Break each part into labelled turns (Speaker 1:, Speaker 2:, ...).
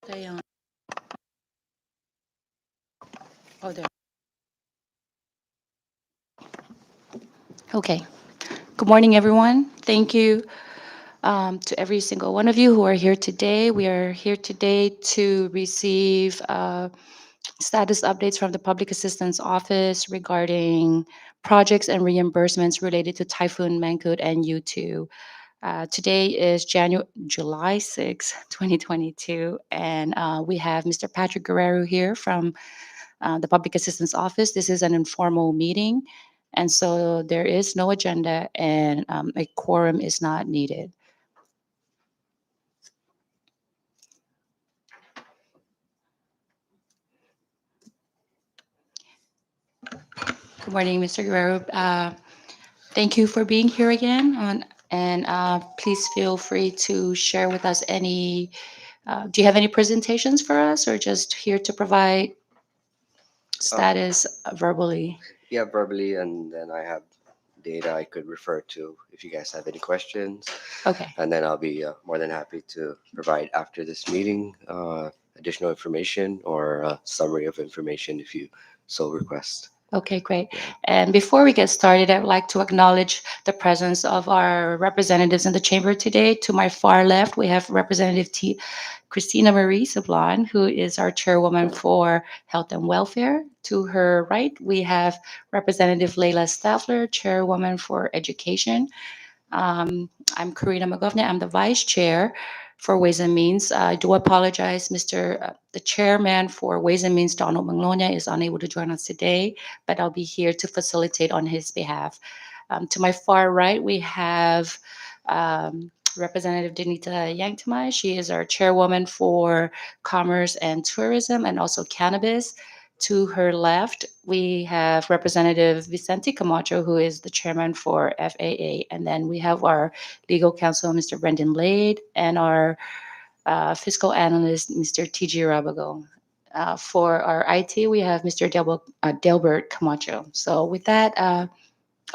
Speaker 1: Stay on. Oh, there. Okay. Good morning, everyone. Thank you to every single one of you who are here today. We are here today to receive status updates from the Public Assistance Office regarding projects and reimbursements related to Typhoon Mangkhut and U2. Today is July 6, 2022, and we have Mr. Patrick Guerrero here from the Public Assistance Office. This is an informal meeting, and so there is no agenda and a quorum is not needed. Good morning, Mr. Guerrero. Thank you for being here again, and please feel free to share with us any. Do you have any presentations for us, or just here to provide
Speaker 2: Uh,
Speaker 1: status verbally?
Speaker 2: yeah, verbally, and then I have data I could refer to if you guys have any questions.
Speaker 1: Okay.
Speaker 2: And then I'll be more than happy to provide after this meeting additional information or a summary of information if you so request.
Speaker 1: Okay, great.
Speaker 2: Yeah.
Speaker 1: And before we get started, I would like to acknowledge the presence of our representatives in the chamber today. To my far left, we have Representative Christina Marie Sablon, who is our chairwoman for Health and Welfare. To her right, we have Representative Leila Staffler, chairwoman for Education. I'm Karina McGovney. I'm the vice chair for Ways and Means. I do apologize, the chairman for Ways and Means, Donald Magnolia, is unable to join us today, but I'll be here to facilitate on his behalf. To my far right, we have Representative Denita Yangtamai. She is our chairwoman for Commerce and Tourism and also Cannabis. To her left, we have Representative Vicente Camacho, who is the chairman for FAA. And then we have our legal counsel, Mr. Brendan Lade, and our fiscal analyst, Mr. TG Rabago. For our IT, we have Mr. Delbert Camacho. So with that,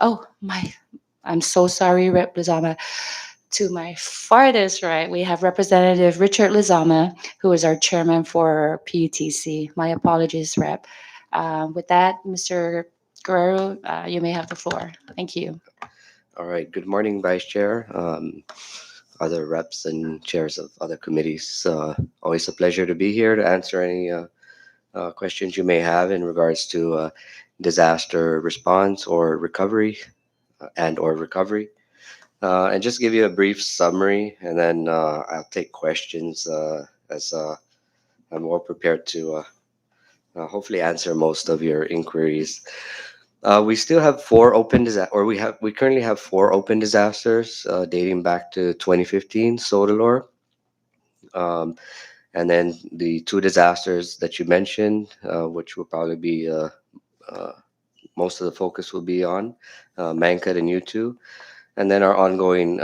Speaker 1: I'm so sorry, Rep. Lizama. To my farthest right, we have Representative Richard Lizama, who is our chairman for PUTC. My apologies, Rep. With that, Mr. Guerrero, you may have the floor. Thank you.
Speaker 2: All right. Good morning, Vice Chair, other reps and chairs of other committees. Always a pleasure to be here to answer any questions you may have in regards to disaster response or recovery and/or recovery. And just give you a brief summary, and then I'll take questions as I'm more prepared to hopefully answer most of your inquiries. We still have we currently have four open disasters dating back to 2015 Sodalor, um, and then the two disasters that you mentioned, which will probably be uh, most of the focus will be on Mankat and U2, and then our ongoing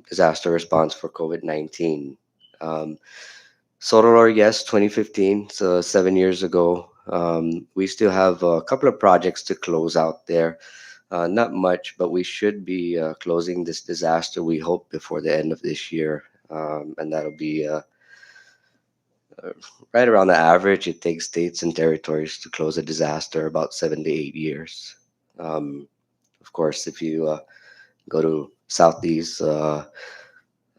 Speaker 2: disaster response for COVID-19. Um, Solar, yes, 2015, so 7 years ago. We still have a couple of projects to close out there. Not much, but we should be closing this disaster, we hope, before the end of this year. And that'll be uh, right around the average. It takes states and territories to close a disaster about 7 to 8 years. Um, of course, if you go to Southeast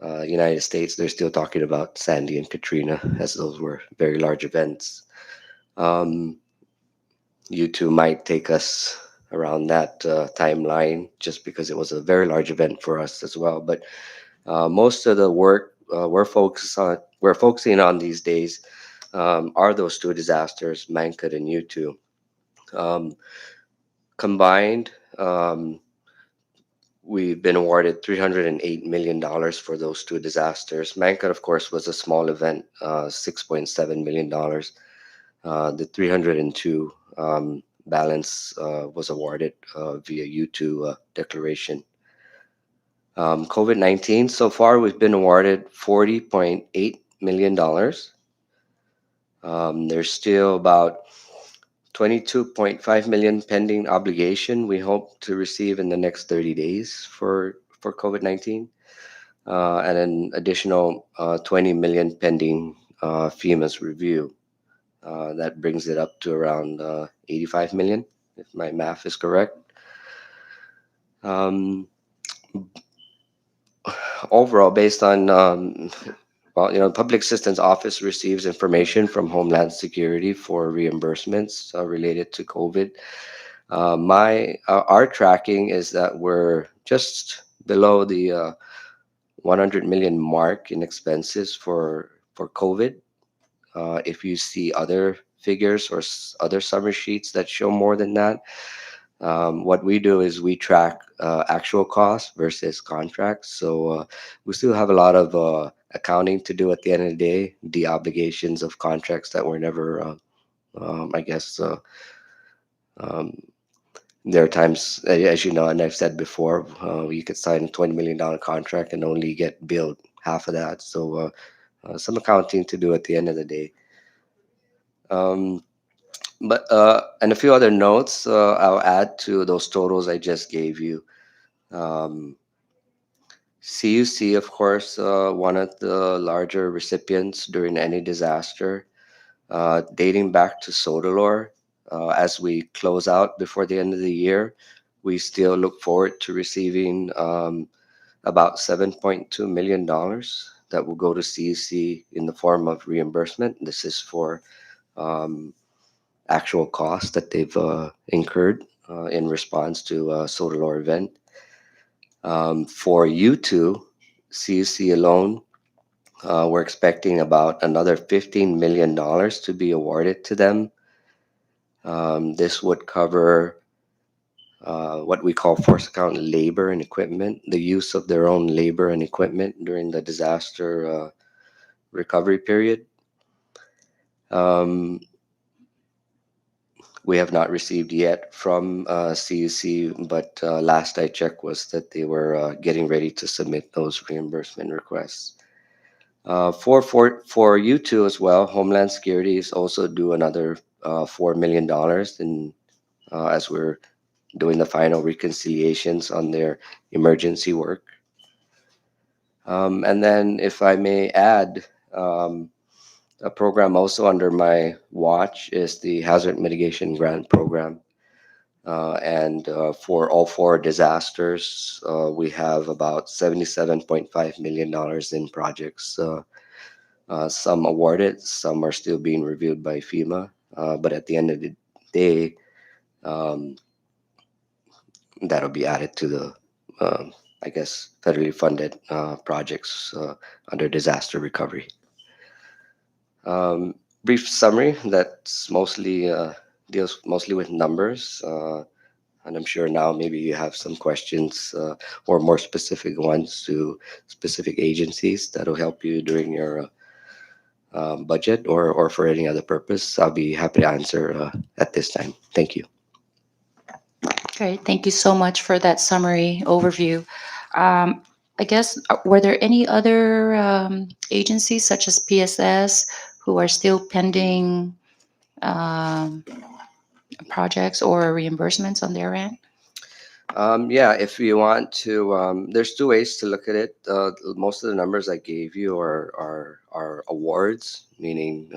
Speaker 2: United States, they're still talking about Sandy and Katrina, as those were very large events. Um, you two might take us around that timeline just because it was a very large event for us as well. But most of the work we're focusing on these days are those two disasters, Mankut and U2. Um, Combined, we've been awarded $308 million for those two disasters. Mankut, of course, was a small event, $6.7 million. The 302 balance was awarded via U2 declaration. COVID-19, so far we've been awarded $40.8 million. There's still about 22.5 million pending obligation we hope to receive in the next 30 days for COVID-19. And an additional 20 million pending FEMA's review. That brings it up to around 85 million, if my math is correct. Um, Overall, based on Public Assistance Office receives information from Homeland Security for reimbursements related to COVID. My Our tracking is that we're just below the 100 million mark in expenses for COVID. If you see other figures or other summary sheets that show more than that, what we do is we track actual costs versus contracts. So we still have a lot of accounting to do at the end of the day, the obligations of contracts that were never, I guess, um, there are times, as you know, and I've said before, you could sign a $20 million contract and only get billed half of that. So some accounting to do at the end of the day. Um, and a few other notes I'll add to those totals I just gave you. Um, CUC, of course, one of the larger recipients during any disaster, dating back to Sodalor. As we close out before the end of the year, we still look forward to receiving about $7.2 million that will go to CUC in the form of reimbursement. This is for um, actual costs that they've incurred in response to a Sodalor event. For U2, CUC alone, we're expecting about another $15 million to be awarded to them. This would cover what we call force account labor and equipment, the use of their own labor and equipment during the disaster recovery period. Um, we have not received yet from CUC, but last I checked was that they were getting ready to submit those reimbursement requests. For you two as well, Homeland Security is also due another $4 million in as we're doing the final reconciliations on their emergency work. And then, if I may add, a program also under my watch is the Hazard Mitigation Grant Program. And for all four disasters, we have about $77.5 million in projects. Some awarded, some are still being reviewed by FEMA. But at the end of the day, um, that'll be added to the, I guess, federally funded projects under disaster recovery. Um, Brief summary that's mostly deals mostly with numbers. And I'm sure now maybe you have some questions or more specific ones to specific agencies that'll help you during your budget or for any other purpose. I'll be happy to answer at this time. Thank you.
Speaker 1: Great. Thank you so much for that summary overview. I guess, were there any other agencies such as PSS who are still pending um, projects or reimbursements on their end?
Speaker 2: Yeah, if you want to, there's two ways to look at it. Most of the numbers I gave you are awards, meaning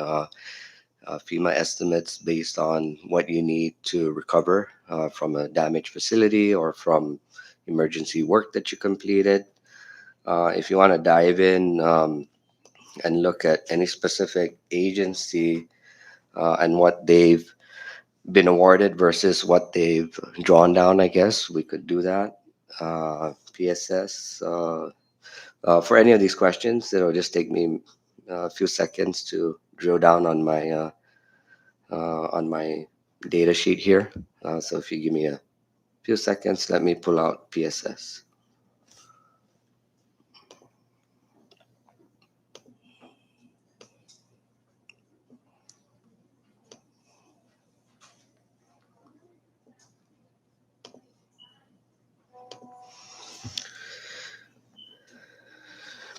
Speaker 2: FEMA estimates based on what you need to recover from a damaged facility or from emergency work that you completed. If you want to dive in and look at any specific agency and what they've been awarded versus what they've drawn down, I guess we could do that. PSS. For any of these questions, it'll just take me a few seconds to drill down on my data sheet here. So if you give me a few seconds, let me pull out PSS.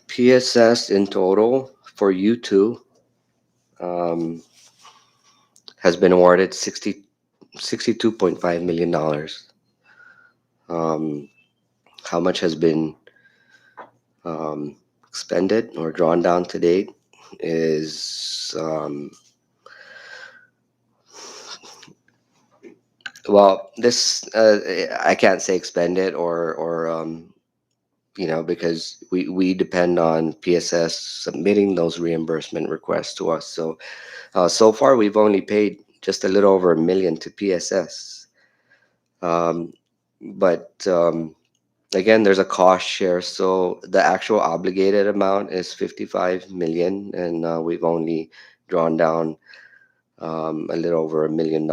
Speaker 2: PSS in total for U2 um, has been awarded $62.5 million. Um, how much has been expended or drawn down to date? is well, this I can't say expended or because we depend on PSS submitting those reimbursement requests to us. So far we've only paid just a little over 1 million to PSS. Um, but again, there's a cost share, so the actual obligated amount is 55 million, and we've only drawn down a little over $1 million.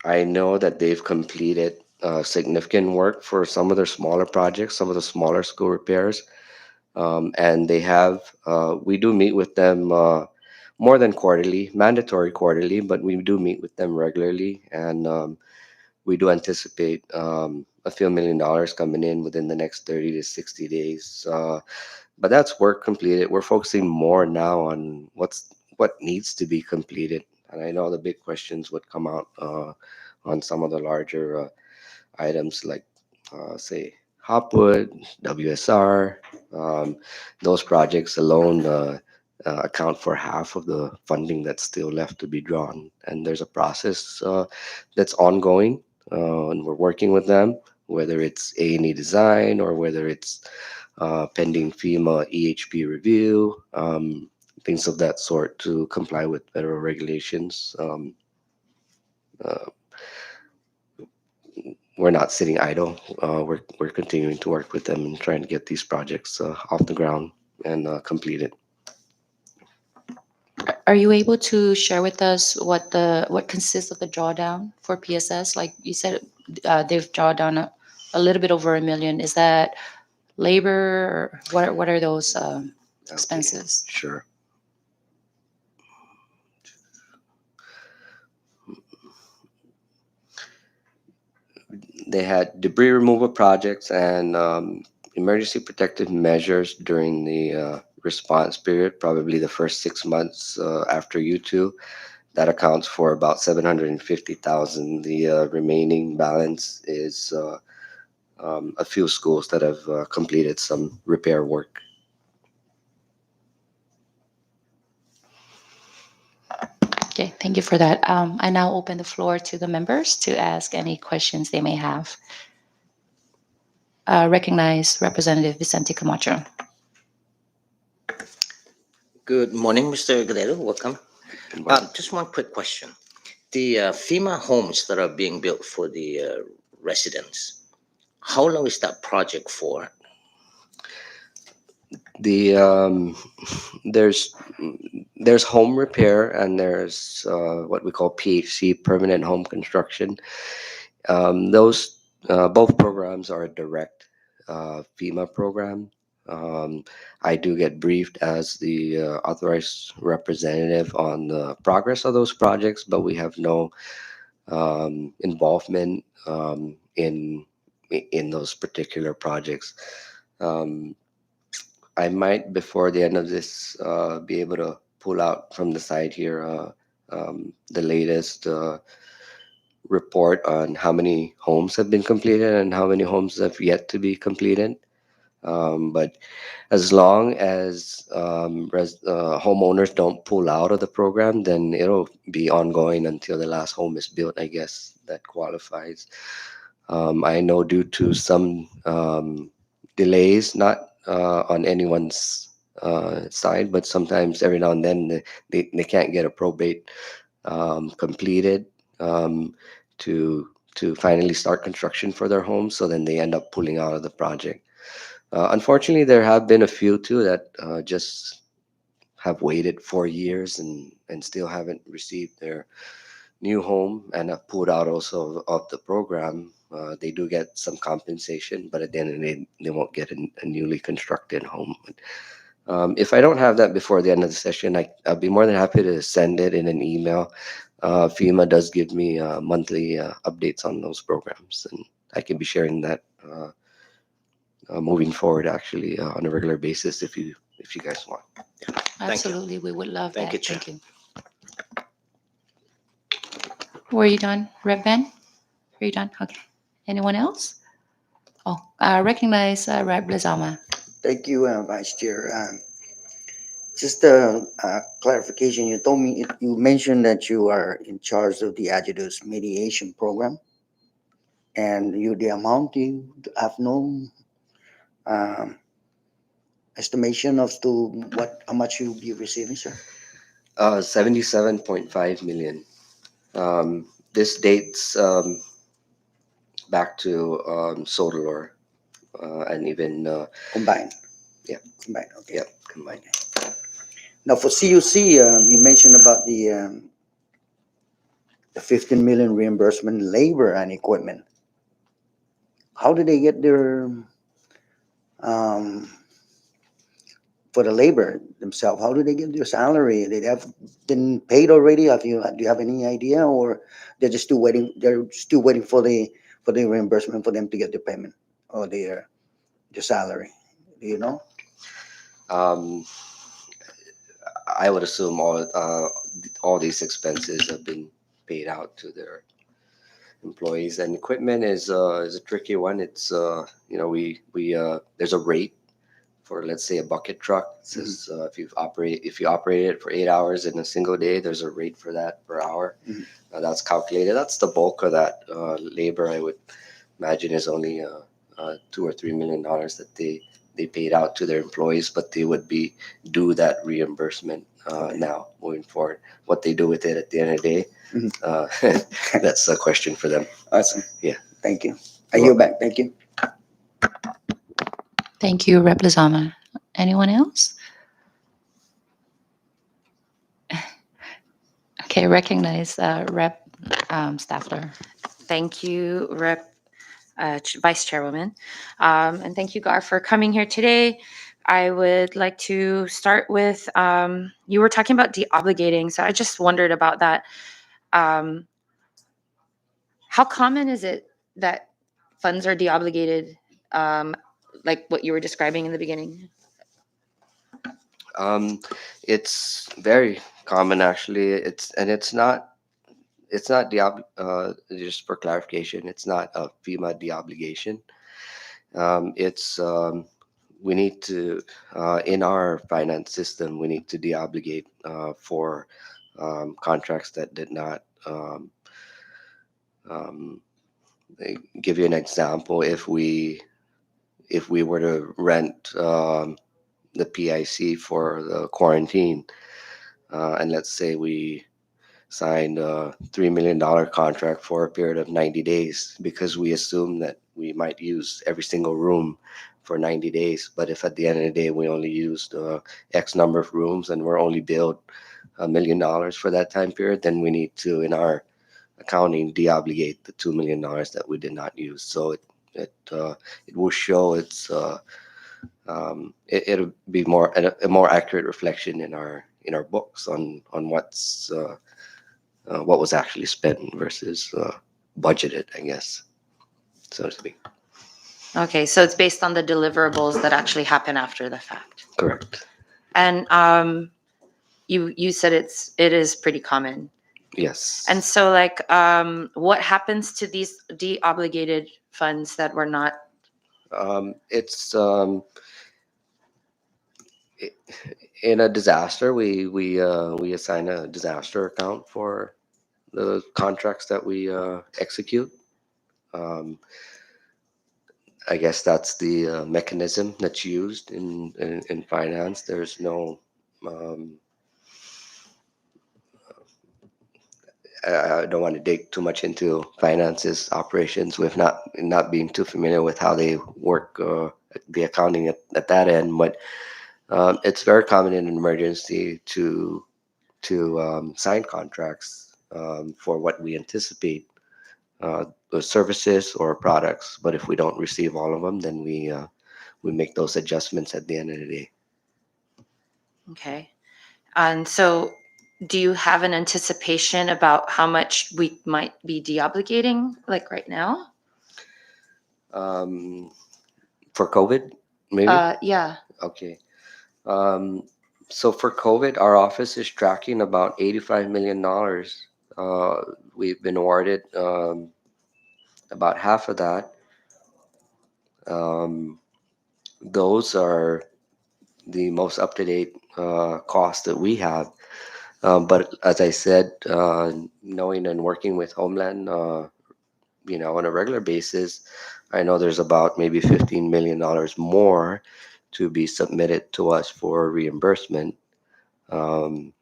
Speaker 2: I know that they've completed significant work for some of their smaller projects, some of the smaller school repairs, and we do meet with them more than quarterly, mandatory quarterly, but we do meet with them regularly, and we do anticipate a few $1 million coming in within the next 30 to 60 days. But that's work completed. We're focusing more now on what needs to be completed. And I know the big questions would come out on some of the larger items like, say, Hopwood, WSR. Um, those projects alone account for half of the funding that's still left to be drawn. And there's a process that's ongoing, and we're working with them, whether it's A&E design or whether it's pending FEMA EHP review, things of that sort to comply with federal regulations. Uh, we're not sitting idle. We're continuing to work with them and trying to get these projects off the ground and completed.
Speaker 1: Are you able to share with us what consists of the drawdown for PSS? Like you said, they've drawn down a little bit over 1 million. Is that labor, or what are those
Speaker 2: Okay,
Speaker 1: expenses?
Speaker 2: sure. They had debris removal projects and emergency protective measures during the response period, probably the first 6 months after U2. That accounts for about 750,000. The remaining balance is a few schools that have completed some repair work.
Speaker 1: Okay, thank you for that. I now open the floor to the members to ask any questions they may have. Recognize Representative Vicente Camacho.
Speaker 3: Good morning, Mr. Guerrero. Welcome.
Speaker 2: Good morning.
Speaker 3: Just one quick question. The FEMA homes that are being built for the residents, how long is that project for?
Speaker 2: The there's home repair and there's what we call PHC, permanent home construction. Those both programs are a direct FEMA program. Um, I do get briefed as the authorized representative on the progress of those projects, but we have no involvement in those particular projects. Um, I might, before the end of this, be able to pull out from the side here the latest report on how many homes have been completed and how many homes have yet to be completed. But as long as homeowners don't pull out of the program, then it'll be ongoing until the last home is built, I guess that qualifies. I know due to some delays, not on anyone's side, but sometimes every now and then they can't get a probate completed um, to finally start construction for their home. So then they end up pulling out of the project. Unfortunately, there have been a few too that just have waited 4 years and still haven't received their new home and have pulled out also of the program. They do get some compensation, but at the end of the day, they won't get a newly constructed home. If I don't have that before the end of the session, I'll be more than happy to send it in an email. FEMA does give me monthly updates on those programs, and I can be sharing that moving forward, actually, on a regular basis if you guys want.
Speaker 3: Thank you.
Speaker 1: Absolutely, we would love
Speaker 3: Thank
Speaker 1: that.
Speaker 3: you, Chair.
Speaker 1: Thank you. Were you done, Rep Ben? Are you done? Okay. Anyone else? Oh, recognize Rep Blazama.
Speaker 4: Thank you, Vice Chair. Just a clarification. You told me you mentioned that you are in charge of the Agitus mediation program, and you the amount you have no um, estimation of to what how much you'll be receiving, sir.
Speaker 2: 77.5 million. This dates back to Sodalor and even
Speaker 4: Combined.
Speaker 2: yeah,
Speaker 4: Combined. Okay.
Speaker 2: yeah, combined.
Speaker 4: Now for CUC, you mentioned about the 15 million reimbursement labor and equipment. How do they get their um, for the labor themselves? How do they get their salary? They have been paid already. Do you have any idea, or they're just still waiting? They're still waiting for the reimbursement for them to get their payment or their salary. Do you know?
Speaker 2: Um, I would assume all these expenses have been paid out to their employees, and equipment is a tricky one. It's we there's a rate for, let's say, a bucket truck. It
Speaker 4: Mhm,
Speaker 2: says if you operate it for 8 hours in a single day, there's a rate for that per hour.
Speaker 4: mhm.
Speaker 2: That's calculated. That's the bulk of that labor. I would imagine is only $2 or $3 million that they paid out to their employees, but they would be due that reimbursement
Speaker 4: Okay.
Speaker 2: now moving forward. What they do with it at the end of the day,
Speaker 4: Mhm.
Speaker 2: uh, that's a question for them.
Speaker 4: Awesome.
Speaker 2: Yeah.
Speaker 4: Thank you. I
Speaker 2: You're
Speaker 4: yield
Speaker 2: welcome.
Speaker 4: back. Thank you.
Speaker 1: Thank you, Rep. Lizama. Anyone else? Okay, recognize Rep. Staffler.
Speaker 5: Thank you, Vice Chairwoman. And thank you, Gar, for coming here today. I would like to start with you were talking about deobligating. So I just wondered about that. Um, how common is it that funds are deobligated, like what you were describing in the beginning?
Speaker 2: Um, it's very common actually. It's not just for clarification, it's not a FEMA deobligation. It's we need to in our finance system we need to deobligate for contracts that did not um, give you an example. If we were to rent the PIC for the quarantine, and let's say we signed a $3 million contract for a period of 90 days because we assume that we might use every single room for 90 days. But if at the end of the day we only used X number of rooms and we're only billed $1 million for that time period, then we need to, in our accounting, deobligate the $2 million that we did not use. So it will show it'll be a more accurate reflection in our books on what was actually spent versus budgeted, I guess, so to speak.
Speaker 5: Okay, so it's based on the deliverables that actually happen after the fact.
Speaker 2: Correct.
Speaker 5: And you said it is pretty common.
Speaker 2: Yes.
Speaker 5: And so, like, what happens to these deobligated funds that were not?
Speaker 2: It's i- in a disaster, we assign a disaster account for the contracts that we execute. Um, I guess that's the mechanism that's used in finance. There's no um, I don't want to dig too much into finances operations with not being too familiar with how they work, the accounting at that end. But it's very common in an emergency to sign contracts for what we anticipate, the services or products. But if we don't receive all of them, then we make those adjustments at the end of the day.
Speaker 5: Okay. And so, do you have an anticipation about how much we might be deobligating, like right now?
Speaker 2: Um, for COVID, maybe.
Speaker 5: Yeah.
Speaker 2: Okay. Um, so for COVID, our office is tracking about $85 million. We've been awarded about half of that. Um, those are the most up-to-date costs that we have. But as I said, knowing and working with Homeland, on a regular basis, I know there's about maybe $15 million more to be submitted to us for reimbursement. Um,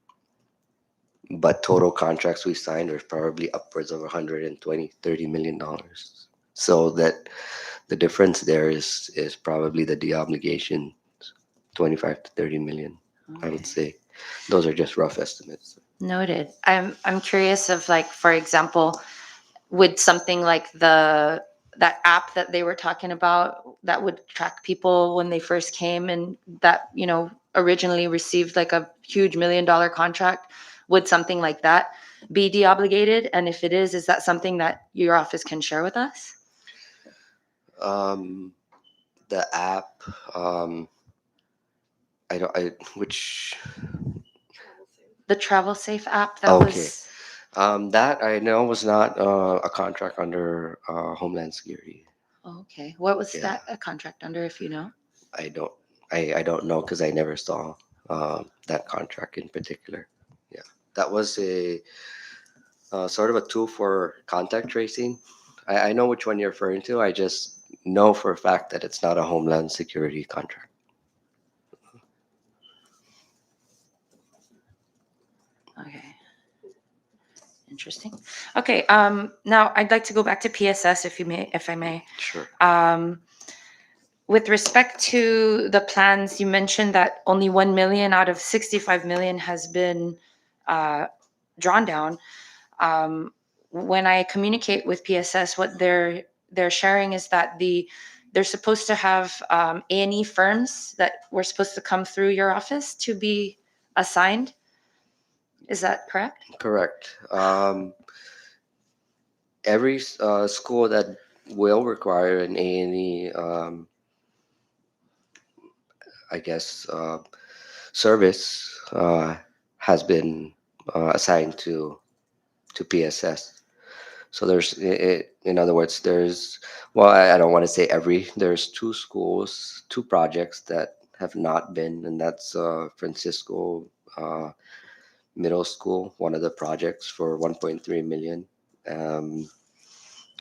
Speaker 2: but total contracts we signed are probably upwards of 120, $30 million. So that the difference there is probably the deobligation, 25 to 30 million, I would
Speaker 5: Okay.
Speaker 2: say. Those are just rough estimates.
Speaker 5: Noted. I'm curious of, like, for example, would something like that app that they were talking about that would track people when they first came and that, originally received like a huge $1 million contract, would something like that be deobligated? And if it is that something that your office can share with us?
Speaker 2: Um, the app, I don't, I, which,
Speaker 5: The Travel Safe app that
Speaker 2: okay.
Speaker 5: was.
Speaker 2: That I know was not a contract under Homeland Security.
Speaker 5: Oh, okay. What was
Speaker 2: Yeah,
Speaker 5: that a contract under, if you know?
Speaker 2: I don't, I don't know because I never saw that contract in particular. Yeah, that was a sort of a tool for contact tracing. I know which one you're referring to. I just know for a fact that it's not a Homeland Security contract.
Speaker 5: Okay. Interesting. Okay. Now I'd like to go back to PSS, if I may.
Speaker 2: Sure.
Speaker 5: Um, with respect to the plans, you mentioned that only 1 million out of 65 million has been uh, drawn down. Um, when I communicate with PSS, what they're sharing is that they're supposed to have A&E firms that were supposed to come through your office to be assigned. Is that correct?
Speaker 2: Correct. Every school that will require an A&E, I guess, service has been assigned to PSS. So in other words, well, I don't want to say there's two schools, two projects that have not been, and that's Francisco Middle School, one of the projects for 1.3 million. Um,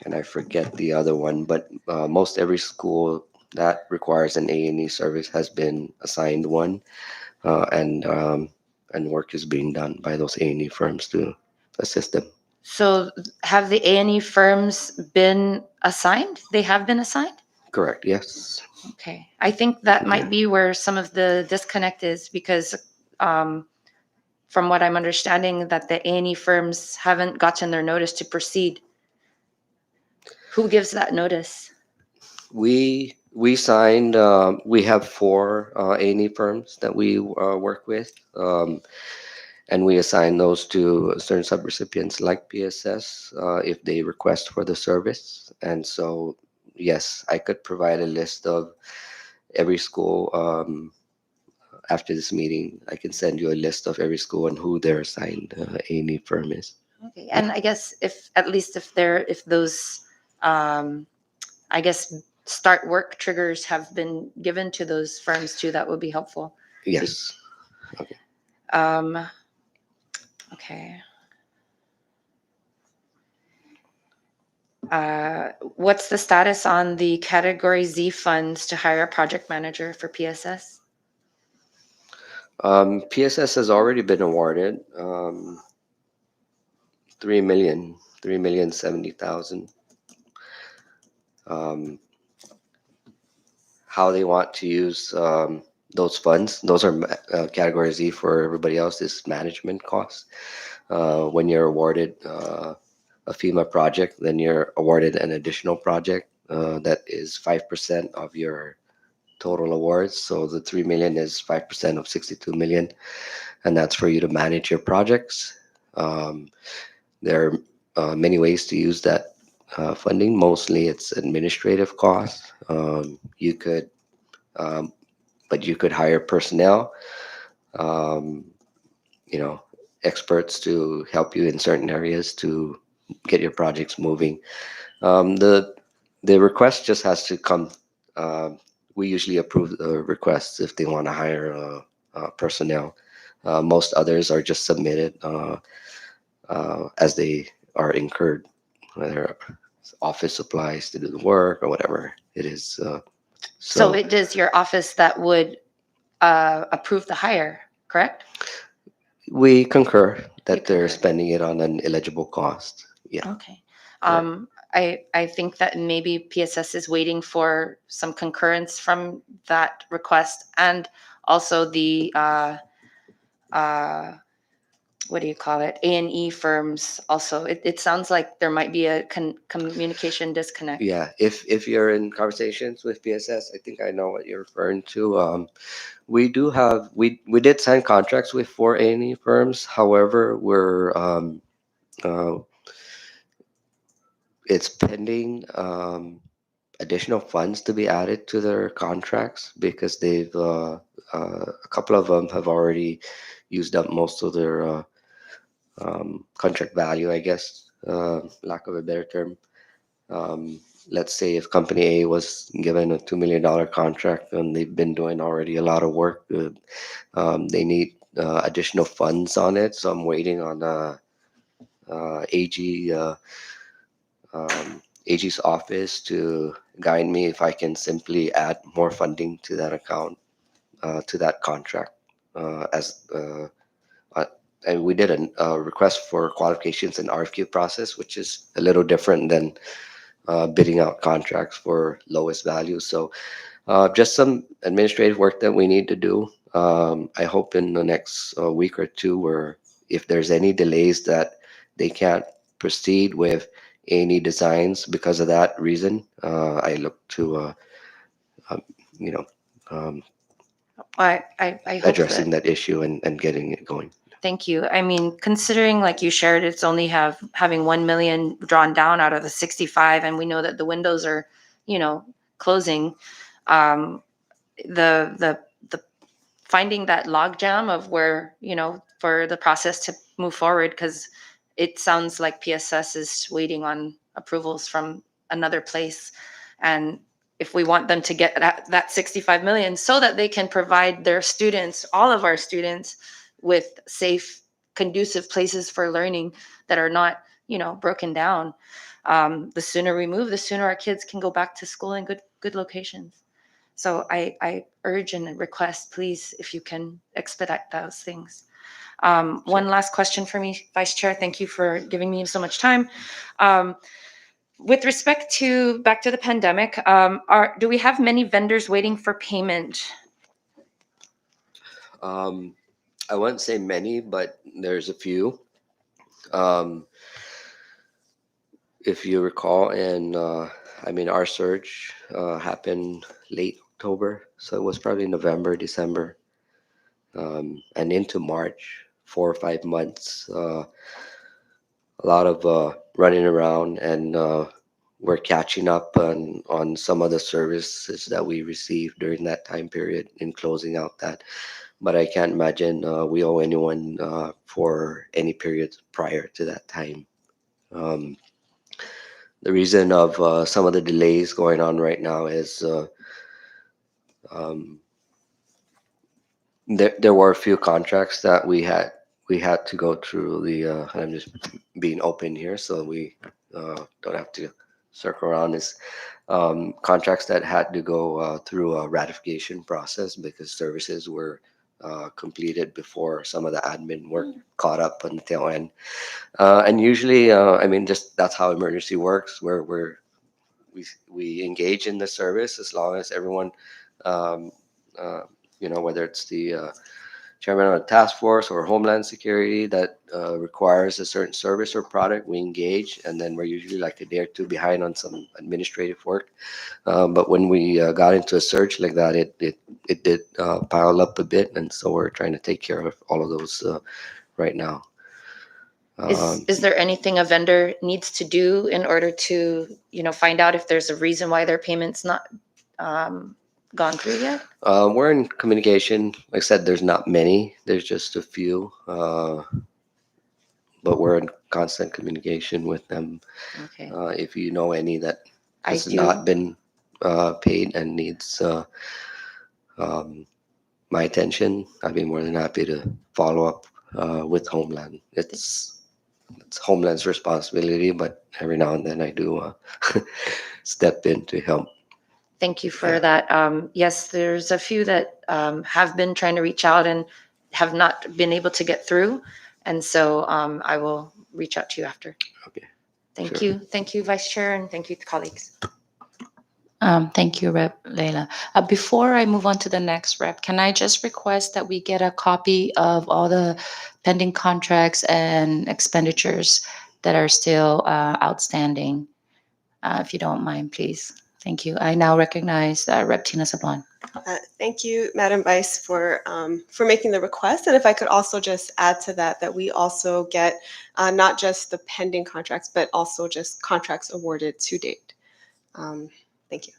Speaker 2: and I forget the other one, but most every school that requires an A&E service has been assigned one, and work is being done by those A&E firms to assist them.
Speaker 5: So have the A&E firms been assigned? They have been assigned?
Speaker 2: Correct. Yes.
Speaker 5: Okay. I think that
Speaker 2: Yeah.
Speaker 5: might be where some of the disconnect is because um, from what I'm understanding that the A&E firms haven't gotten their notice to proceed. Who gives that notice?
Speaker 2: We signed. We have four A&E firms that we work with, and we assign those to certain subrecipients like PSS if they request for the service. And so, yes, I could provide a list of every school. After this meeting, I can send you a list of every school and who their assigned A&E firm is.
Speaker 5: Okay. And I guess if at least if those um, I guess start work triggers have been given to those firms too, that would be helpful.
Speaker 2: Yes. Okay.
Speaker 5: Um, okay. What's the status on the Category Z funds to hire a project manager for PSS?
Speaker 2: PSS has already been awarded 3,070,000. Um, how they want to use those funds, those are category Z for everybody else is management costs. When you're awarded a FEMA project, then you're awarded an additional project that is 5% of your total awards. So the 3 million is 5% of 62 million, and that's for you to manage your projects. Um, there are many ways to use that funding. Mostly it's administrative costs. Um, but you could hire personnel, um, you know, experts to help you in certain areas to get your projects moving. The request just has to come we usually approve the requests if they want to hire personnel. Most others are just submitted as they are incurred, whether office supplies to do the work or whatever it is.
Speaker 5: So
Speaker 2: So
Speaker 5: it is your office that would approve the hire, correct?
Speaker 2: we concur
Speaker 5: You
Speaker 2: that they're
Speaker 5: concur.
Speaker 2: spending it on an eligible cost. Yeah,
Speaker 5: Okay.
Speaker 2: right.
Speaker 5: I think that maybe PSS is waiting for some concurrence from that request, and also the uh, what do you call it? A&E firms also. It sounds like there might be a communication disconnect.
Speaker 2: Yeah, if you're in conversations with PSS, I think I know what you're referring to. We do have we did sign contracts with four A&E firms. However, uh, it's pending additional funds to be added to their contracts because they've a couple of them have already used up most of their contract value, I guess, lack of a better term. Um, let's say if Company A was given a $2 million contract and they've been doing already a lot of work, they need additional funds on it. So I'm waiting on AG AG's office to guide me if I can simply add more funding to that account, to that contract. As uh, and we did a request for qualifications and RFQ process, which is a little different than bidding out contracts for lowest value. So just some administrative work that we need to do. I hope in the next week or two, where if there's any delays that they can't proceed with any designs because of that reason, I look to um, you know um,
Speaker 5: I hope that.
Speaker 2: addressing that issue and getting it going.
Speaker 5: Thank you. I mean, considering like you shared, it's only having 1 million drawn down out of the 65, and we know that the windows are, closing. Um, the finding that logjam of where, for the process to move forward, because it sounds like PSS is waiting on approvals from another place, and if we want them to get that 65 million so that they can provide their students, all of our students, with safe, conducive places for learning that are not, broken down. The sooner we move, the sooner our kids can go back to school in good locations. So I urge and request, please, if you can expedite those things. One last question for me, Vice Chair. Thank you for giving me so much time. Um, with respect to back to the pandemic, do we have many vendors waiting for payment?
Speaker 2: Um, I wouldn't say many, but there's a few. Um, if you recall, our surge happened late October, so it was probably November, December, and into March, 4 or 5 months. A lot of running around, and we're catching up on some of the services that we received during that time period in closing out that. But I can't imagine we owe anyone for any periods prior to that time. Um, the reason of some of the delays going on right now is um, there were a few contracts that we had to go through the and I'm just being open here so we don't have to circle around this, contracts that had to go through a ratification process because services were completed before some of the admin work caught up on the tail end. And usually, just that's how emergency works, where we engage in the service as long as everyone, um, uh, whether it's the chairman of the task force or Homeland Security that requires a certain service or product, we engage, and then we're usually like a day or two behind on some administrative work. But when we got into a surge like that, it did pile up a bit, and so we're trying to take care of all of those right now.
Speaker 5: Is there anything a vendor needs to do in order to, find out if there's a reason why their payment's not gone through yet?
Speaker 2: We're in communication. Like I said, there's not many. There's just a few, but we're in constant communication with them.
Speaker 5: Okay.
Speaker 2: If you know any that
Speaker 5: I
Speaker 2: has
Speaker 5: do.
Speaker 2: not been paid and needs um, my attention, I'd be more than happy to follow up with Homeland. It's Homeland's responsibility, but every now and then I do step in to help.
Speaker 5: Thank you for
Speaker 2: Yeah.
Speaker 5: that. Yes, there's a few that have been trying to reach out and have not been able to get through. And so I will reach out to you after.
Speaker 2: Okay.
Speaker 5: Thank
Speaker 2: Sure.
Speaker 5: you. Thank you, Vice Chair, and thank you, colleagues.
Speaker 1: Thank you, Rep. Leila. Before I move on to the next rep, can I just request that we get a copy of all the pending contracts and expenditures that are still outstanding? If you don't mind, please. Thank you. I now recognize Rep. Tina Sablan.
Speaker 6: Thank you, Madam Vice, for making the request. And if I could also just add to that, that we also get not just the pending contracts, but also just contracts awarded to date. Thank you.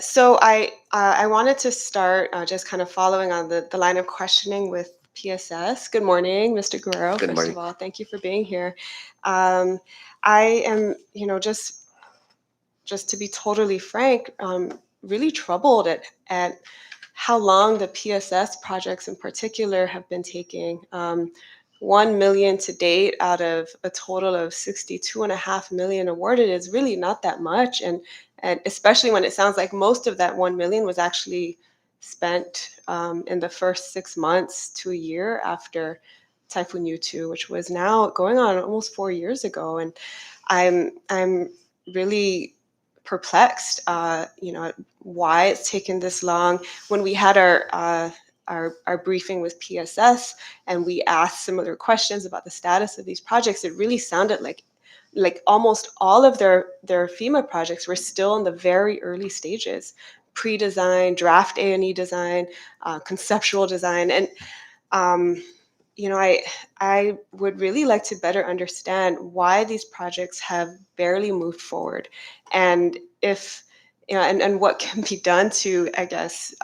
Speaker 6: So I wanted to start just kind of following on the line of questioning with PSS. Good morning, Mr. Guerrero.
Speaker 2: Good
Speaker 6: First
Speaker 2: morning.
Speaker 6: of all, thank you for being here. I am, just to be totally frank, really troubled at how long the PSS projects in particular have been taking. 1 million to date out of a total of 62.5 million awarded is really not that much. And especially when it sounds like most of that 1 million was actually spent in the first 6 months to a year after Typhoon U2, which was now going on almost 4 years ago. And I'm really perplexed, why it's taken this long. When we had our briefing with PSS and we asked similar questions about the status of these projects, it really sounded like almost all of their FEMA projects were still in the very early stages, pre-design, draft A&E design, conceptual design, and um, I would really like to better understand why these projects have barely moved forward, and if and what can be done to, I guess,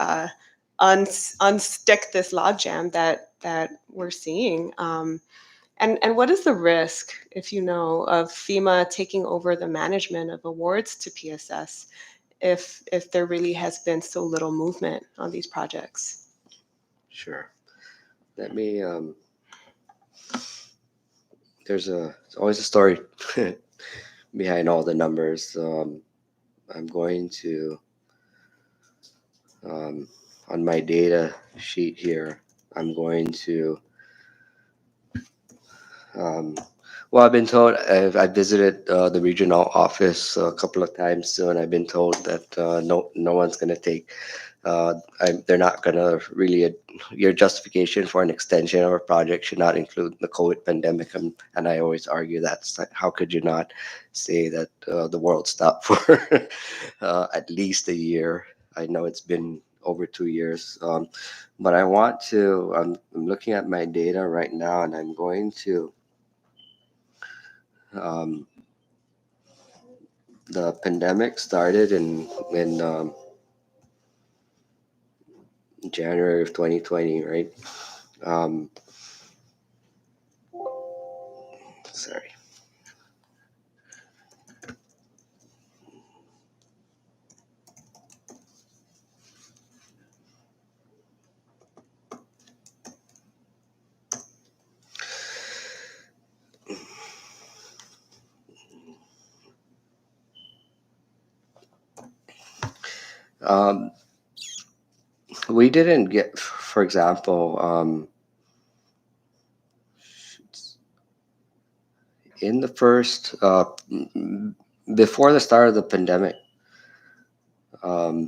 Speaker 6: unstick this logjam that we're seeing. And what is the risk, if you know, of FEMA taking over the management of awards to PSS if there really has been so little movement on these projects?
Speaker 2: Sure. Let me. It's always a story behind all the numbers. I'm going to on my data sheet here. I'm going to. Um, well, I've been told I visited the regional office a couple of times, and I've been told that no one's going to take. They're not going to really. Your justification for an extension of a project should not include the COVID pandemic, and I always argue that's like, how could you not say that the world stopped for at least a year? I know it's been over 2 years, but I want to. I'm looking at my data right now, and I'm going to. Um, the pandemic started in January of 2020, right? Um, sorry. Um, we didn't get, for example, in the first before the start of the pandemic,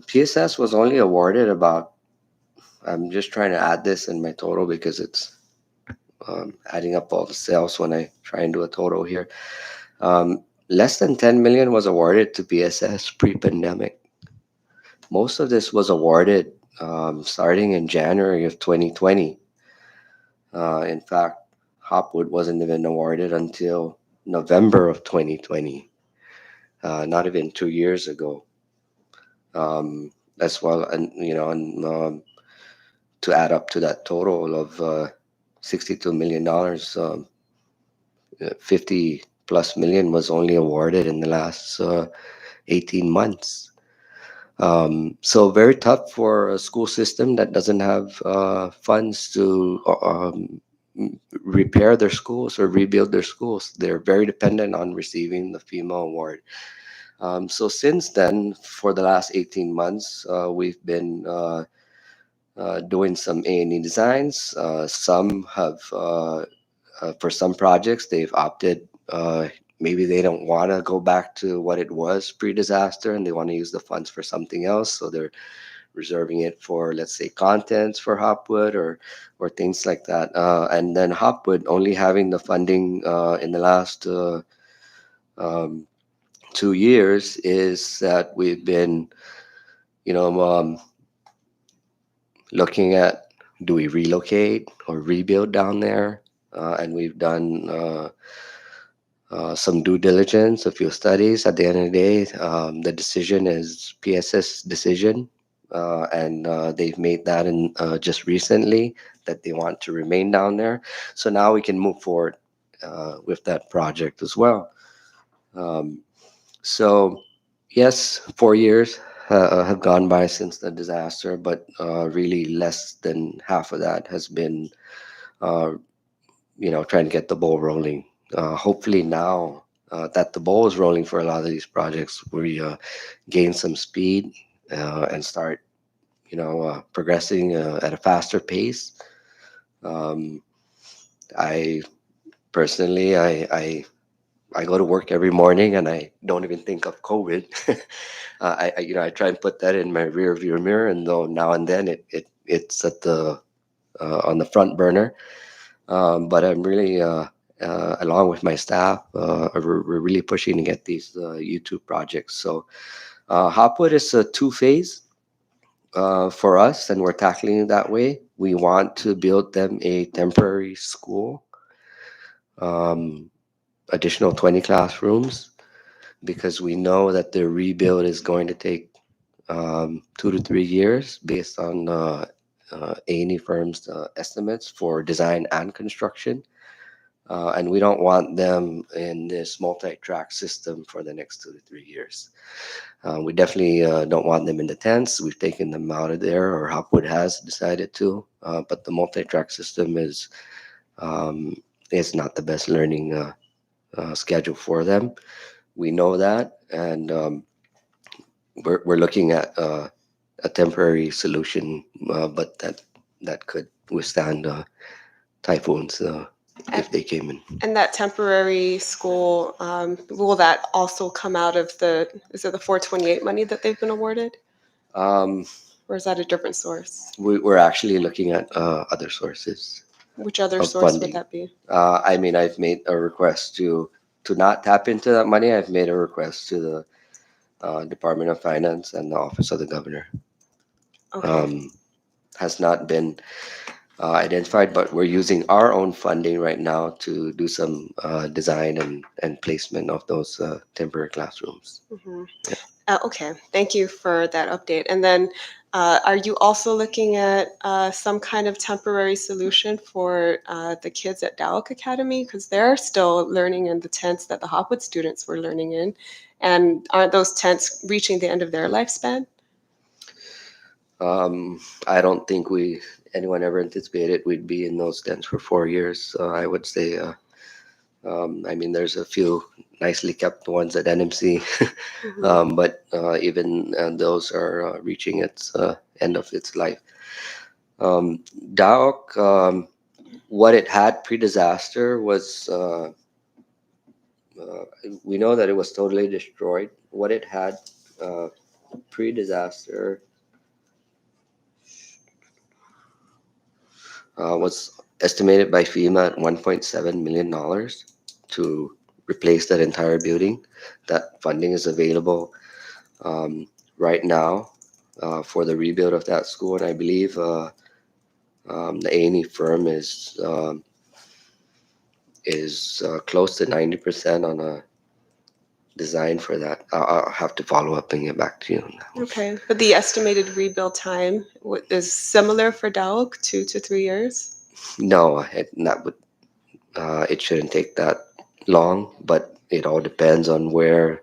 Speaker 2: PSS was only awarded about. I'm just trying to add this in my total because it's adding up all the sales when I try and do a total here. Less than 10 million was awarded to PSS pre-pandemic. Most of this was awarded starting in January of 2020. In fact, Hopwood wasn't even awarded until November of 2020, not even 2 years ago. As well, and to add up to that total of $62 million, 50 plus million was only awarded in the last 18 months. So very tough for a school system that doesn't have funds to repair their schools or rebuild their schools. They're very dependent on receiving the FEMA award. So since then, for the last 18 months, we've been doing some A&E designs. Some have, for some projects, they've opted, maybe they don't want to go back to what it was pre-disaster and they want to use the funds for something else. So they're reserving it for, let's say, contents for Hopwood or things like that. And then Hopwood only having the funding in the last um, 2 years is that we've been, you know, looking at, do we relocate or rebuild down there? And we've done some due diligence, a few studies. At the end of the day, the decision is PSS decision, and they've made that in just recently that they want to remain down there. So now we can move forward with that project as well. Um, so yes, 4 years have gone by since the disaster, but really less than half of that has been, uh, trying to get the ball rolling. Hopefully now that the ball is rolling for a lot of these projects, we gain some speed and start, progressing at a faster pace. Um, I personally, I go to work every morning and I don't even think of COVID. I try and put that in my rear view mirror, and though now and then it's at the on the front burner. But I'm really, along with my staff, we're really pushing to get these YouTube projects. So Hopwood is a two-phase for us, and we're tackling it that way. We want to build them a temporary school, um, additional 20 classrooms, because we know that the rebuild is going to take 2 to 3 years based on A&E firms' estimates for design and construction. And we don't want them in this multi-track system for the next 2 to 3 years. We definitely don't want them in the tents. We've taken them out of there, or Hopwood has decided to. But the multi-track system um, is not the best learning schedule for them. We know that, and we're looking at a temporary solution, but that could withstand typhoons
Speaker 6: And,
Speaker 2: if they came in.
Speaker 6: and that temporary school, will that also come out of is it the 428 money that they've been awarded?
Speaker 2: Um,
Speaker 6: Or is that a different source?
Speaker 2: we're actually looking at other sources
Speaker 6: Which other
Speaker 2: of
Speaker 6: source would
Speaker 2: funding.
Speaker 6: that be?
Speaker 2: I mean, I've made a request to not tap into that money. I've made a request to the Department of Finance and the Office of the Governor.
Speaker 6: Okay.
Speaker 2: Has not been identified, but we're using our own funding right now to do some design and placement of those temporary classrooms.
Speaker 6: Mhm.
Speaker 2: Yeah.
Speaker 6: Okay, thank you for that update. And then, are you also looking at some kind of temporary solution for the kids at Dalek Academy? Because they're still learning in the tents that the Hopwood students were learning in. And aren't those tents reaching the end of their lifespan?
Speaker 2: I don't think anyone ever anticipated we'd be in those tents for 4 years. I would say, I mean, there's a few nicely kept ones at NMC,
Speaker 6: Mhm.
Speaker 2: but even those are reaching its end of its life. DAOC, what it had pre-disaster was, we know that it was totally destroyed. What it had uh, pre-disaster was estimated by FEMA at $1.7 million to replace that entire building. That funding is available right now for the rebuild of that school, and I believe the A&E firm is close to 90% on a design for that. I'll have to follow up and get back to you on that one.
Speaker 6: Okay, but the estimated rebuild time is similar for Dalek, 2 to 3 years?
Speaker 2: No, that would it shouldn't take that long, but it all depends on where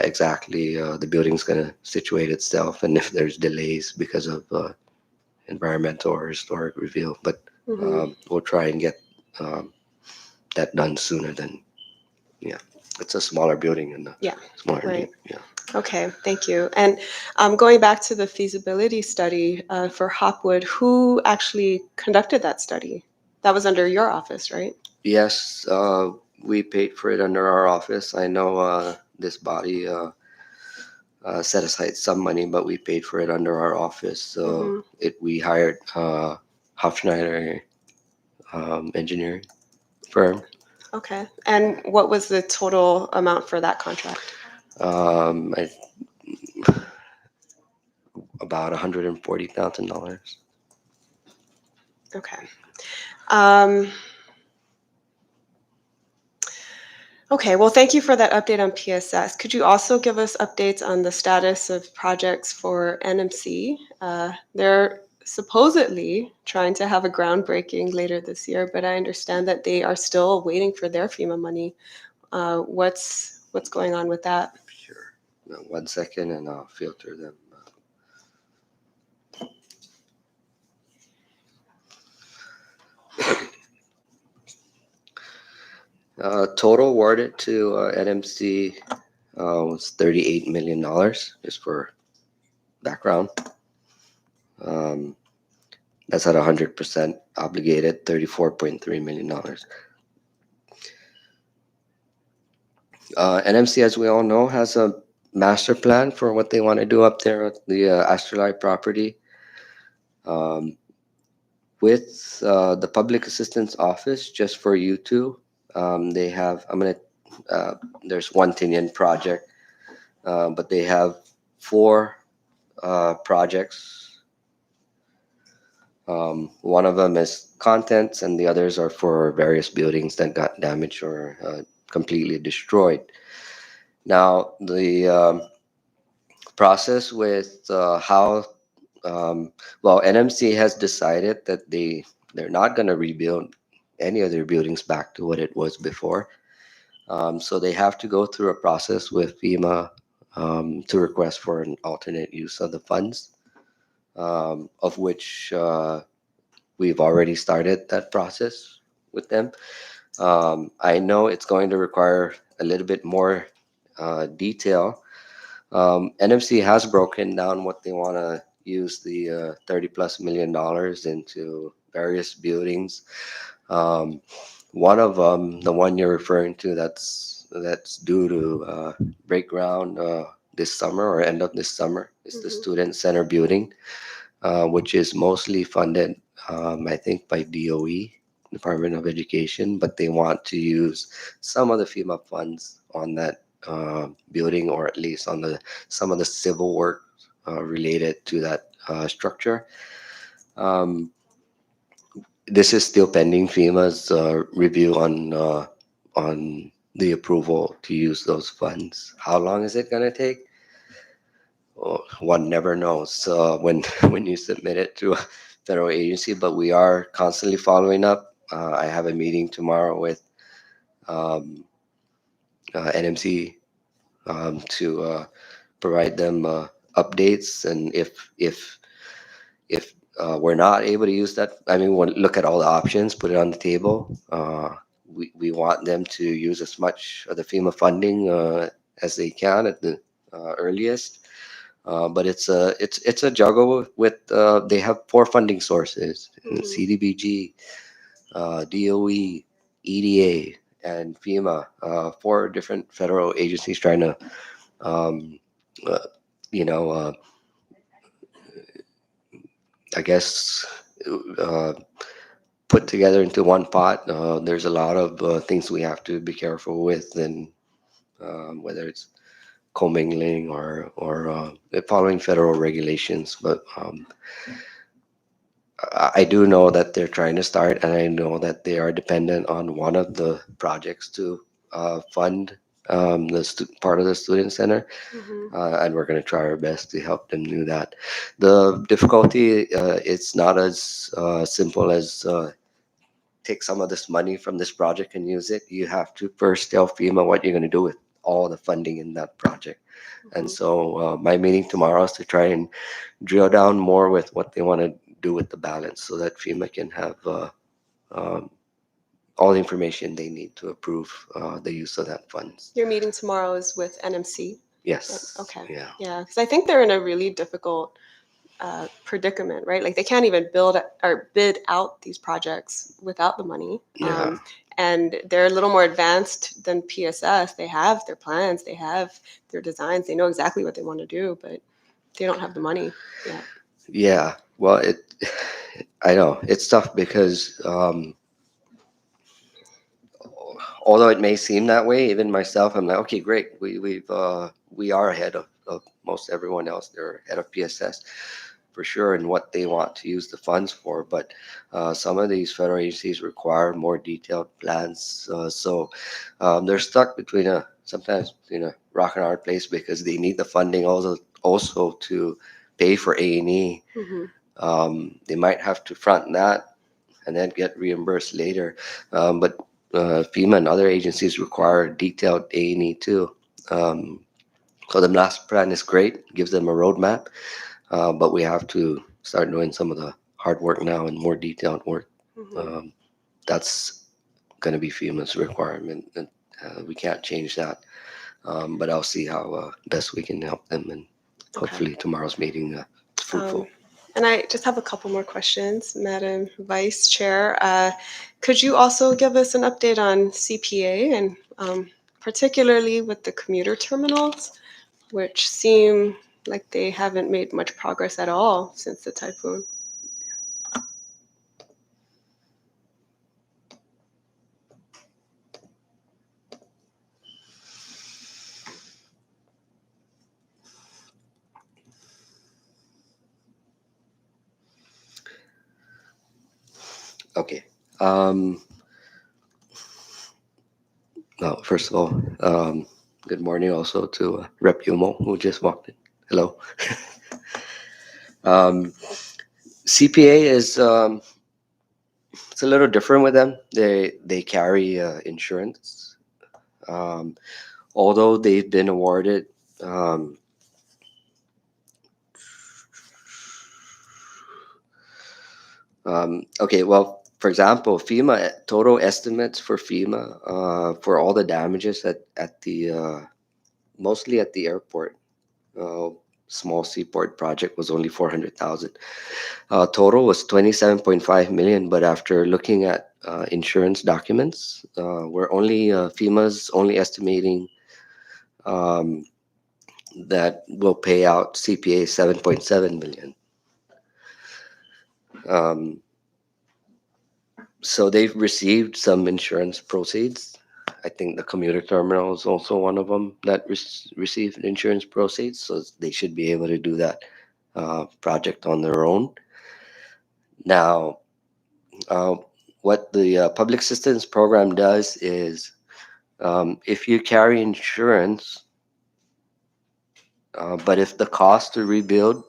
Speaker 2: exactly the building's going to situate itself and if there's delays because of environmental or historic review. But
Speaker 6: Hmm.
Speaker 2: we'll try and get um, that done sooner than, yeah. It's a smaller building and a
Speaker 6: Yeah,
Speaker 2: smaller
Speaker 6: right.
Speaker 2: need. Yeah.
Speaker 6: Okay, thank you. And going back to the feasibility study for Hopwood, who actually conducted that study? That was under your office, right?
Speaker 2: Yes, we paid for it under our office. I know this body set aside some money, but we paid for it under our office. So
Speaker 6: Hmm.
Speaker 2: we hired Hofschneider engineering firm.
Speaker 6: Okay. And what was the total amount for that contract?
Speaker 2: I, about $140,000.
Speaker 6: Okay. Um, okay, well, thank you for that update on PSS. Could you also give us updates on the status of projects for NMC? They're supposedly trying to have a groundbreaking later this year, but I understand that they are still waiting for their FEMA money. What's going on with that?
Speaker 2: Sure. Now, 1 second, and I'll filter them. Total awarded to NMC was $38 million, just for background. Um, that's at 100% obligated, $34.3 million. NMC, as we all know, has a master plan for what they want to do up there at the Astrolite property. Um, with the Public Assistance Office, just for you two, they have, there's one Tinian project, but they have four projects. One of them is contents, and the others are for various buildings that got damaged or completely destroyed. Now, the process with how, um, well, NMC has decided that they're not going to rebuild any of their buildings back to what it was before. So they have to go through a process with FEMA to request for an alternate use of the funds, of which we've already started that process with them. I know it's going to require a little bit more detail. NMC has broken down what they want to use the $30+ million into various buildings. Um, one of them, the one you're referring to, that's due to break ground this summer or end of this summer, is the
Speaker 6: Hmm.
Speaker 2: student center building, which is mostly funded, I think, by DOE, Department of Education, but they want to use some of the FEMA funds on that building, or at least on the some of the civil work related to that structure. Um, this is still pending FEMA's review on the approval to use those funds. How long is it going to take? Oh, one never knows when when you submit it to a federal agency, but we are constantly following up. I have a meeting tomorrow with um, NMC to provide them updates, and if we're not able to use that, I mean, we'll look at all the options, put it on the table. We want them to use as much of the FEMA funding as they can at the earliest. But it's a juggle with they have four funding sources:
Speaker 6: Hmm.
Speaker 2: CDBG, DOE, EDA, and FEMA. Four different federal agencies trying to, um, uh, you know, I guess, uh, put together into one pot. There's a lot of things we have to be careful with, and whether it's commingling or following federal regulations, but. I do know that they're trying to start, and I know that they are dependent on one of the projects to fund part of the student center,
Speaker 6: Hmm.
Speaker 2: and we're going to try our best to help them do that. The difficulty, it's not as simple as take some of this money from this project and use it. You have to first tell FEMA what you're going to do with all the funding in that project. And
Speaker 6: Mhm.
Speaker 2: so my meeting tomorrow is to try and drill down more with what they want to do with the balance so that FEMA can have um, all the information they need to approve the use of that funds.
Speaker 6: Your meeting tomorrow is with NMC.
Speaker 2: Yes.
Speaker 6: Okay.
Speaker 2: Yeah.
Speaker 6: Yeah, because I think they're in a really difficult predicament, right? Like they can't even build or bid out these projects without the money.
Speaker 2: Yeah.
Speaker 6: And they're a little more advanced than PSS. They have their plans, they have their designs, they know exactly what they want to do, but they don't have the money yet.
Speaker 2: Yeah. Well, I know it's tough because although it may seem that way, even myself, I'm like, okay, great. We are ahead of most everyone else. They're ahead of PSS for sure in what they want to use the funds for. But some of these federal agencies require more detailed plans. So they're stuck between a sometimes between a rock and a hard place because they need the funding also to pay for A&E.
Speaker 6: Hmm.
Speaker 2: They might have to front that and then get reimbursed later. But FEMA and other agencies require detailed A&E too. Um, so the master plan is great, gives them a roadmap, but we have to start doing some of the hard work now and more detailed work.
Speaker 6: Hmm.
Speaker 2: Um, that's going to be FEMA's requirement, and we can't change that. But I'll see how best we can help them, and
Speaker 6: Okay.
Speaker 2: hopefully tomorrow's meeting is
Speaker 6: Um,
Speaker 2: fruitful.
Speaker 6: and I just have a couple more questions, Madam Vice Chair. Could you also give us an update on CPA and particularly with the commuter terminals, which seem like they haven't made much progress at all since the typhoon?
Speaker 2: Okay. Um, No, first of all, good morning also to Rep Yumo who just walked in. Hello. Um, CPA is it's a little different with them. They carry insurance. Um, Although they've been awarded. Um, okay, well, for example, FEMA total estimates for FEMA for all the damages at the mostly at the airport. Uh, Small seaport project was only 400,000. Total was 27.5 million, but after looking at insurance documents, we're only FEMA's only estimating um, that will pay out CPA 7.7 million. Um, so they've received some insurance proceeds. I think the commuter terminal is also one of them that received insurance proceeds, so they should be able to do that project on their own. Now, uh, what the public assistance program does is if you carry insurance, but if the cost to rebuild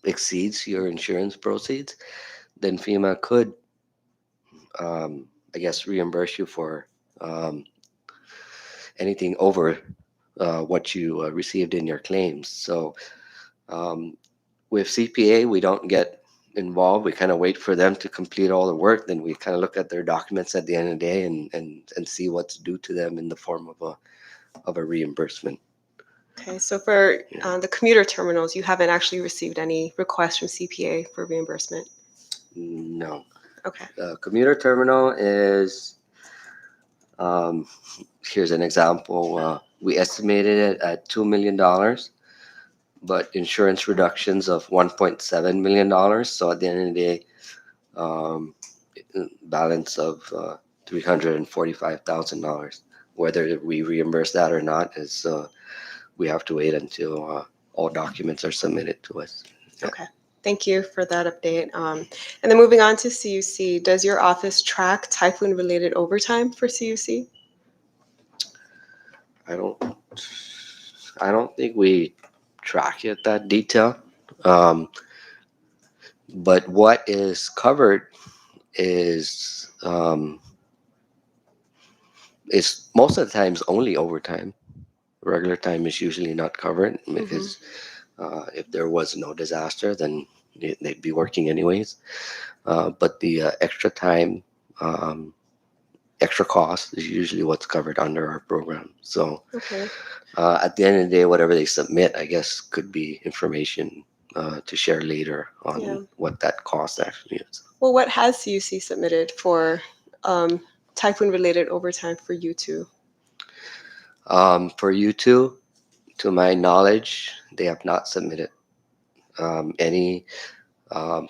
Speaker 2: exceeds your insurance proceeds, then FEMA could, I guess, reimburse you for um, anything over what you received in your claims. So um, with CPA, we don't get involved. We kind of wait for them to complete all the work. Then we kind of look at their documents at the end of the day and see what's due to them in the form of a reimbursement.
Speaker 6: Okay, so for
Speaker 2: Yeah.
Speaker 6: the commuter terminals, you haven't actually received any requests from CPA for reimbursement.
Speaker 2: No.
Speaker 6: Okay.
Speaker 2: Commuter terminal is, um, here's an example. We estimated it at $2 million, but insurance reductions of $1.7 million. So at the end of the day, um, balance of $345,000. Whether we reimburse that or not is we have to wait until all documents are submitted to us. Yeah.
Speaker 6: Okay. Thank you for that update. And then moving on to CUC, does your office track typhoon related overtime for CUC?
Speaker 2: I don't I don't think we track it that detail. Um, but what is covered is most of the times only overtime. Regular time is usually not covered
Speaker 6: Mhm.
Speaker 2: because if there was no disaster, then they'd be working anyways. But the extra time, um, extra cost is usually what's covered under our program. So
Speaker 6: Okay.
Speaker 2: at the end of the day, whatever they submit, I guess, could be information to share later on
Speaker 6: Yeah.
Speaker 2: what that cost actually is.
Speaker 6: Well, what has CUC submitted for typhoon-related overtime for you two?
Speaker 2: For you two, to my knowledge, they have not submitted any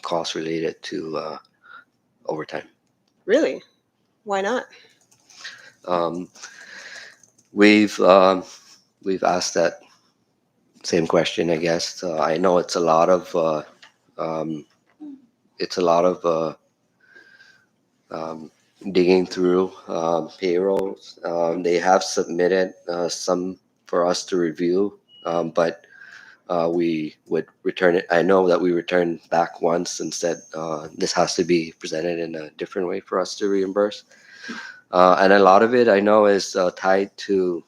Speaker 2: costs related to overtime.
Speaker 6: Really? Why not?
Speaker 2: Um, we've asked that same question, I guess. I know um, it's a lot of um, digging through payrolls. They have submitted some for us to review, but we would return it. I know that we returned back once and said this has to be presented in a different way for us to reimburse. And a lot of it I know is tied to,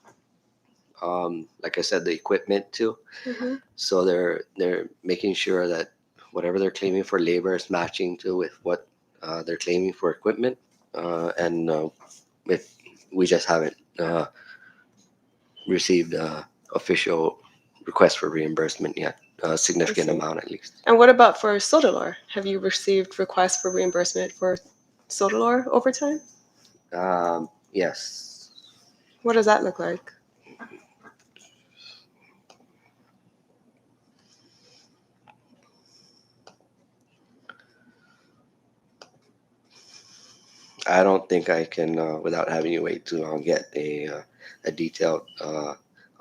Speaker 2: like I said, the equipment too.
Speaker 6: Hmm.
Speaker 2: So they're making sure that whatever they're claiming for labor is matching to with what they're claiming for equipment. And if we just haven't received official request for reimbursement yet, a
Speaker 6: I
Speaker 2: significant
Speaker 6: see.
Speaker 2: amount at least.
Speaker 6: And what about for Sodelor? Have you received requests for reimbursement for Sodelor overtime?
Speaker 2: Yes,
Speaker 6: What does that look like?
Speaker 2: I don't think I can, without having you wait too long, get a detailed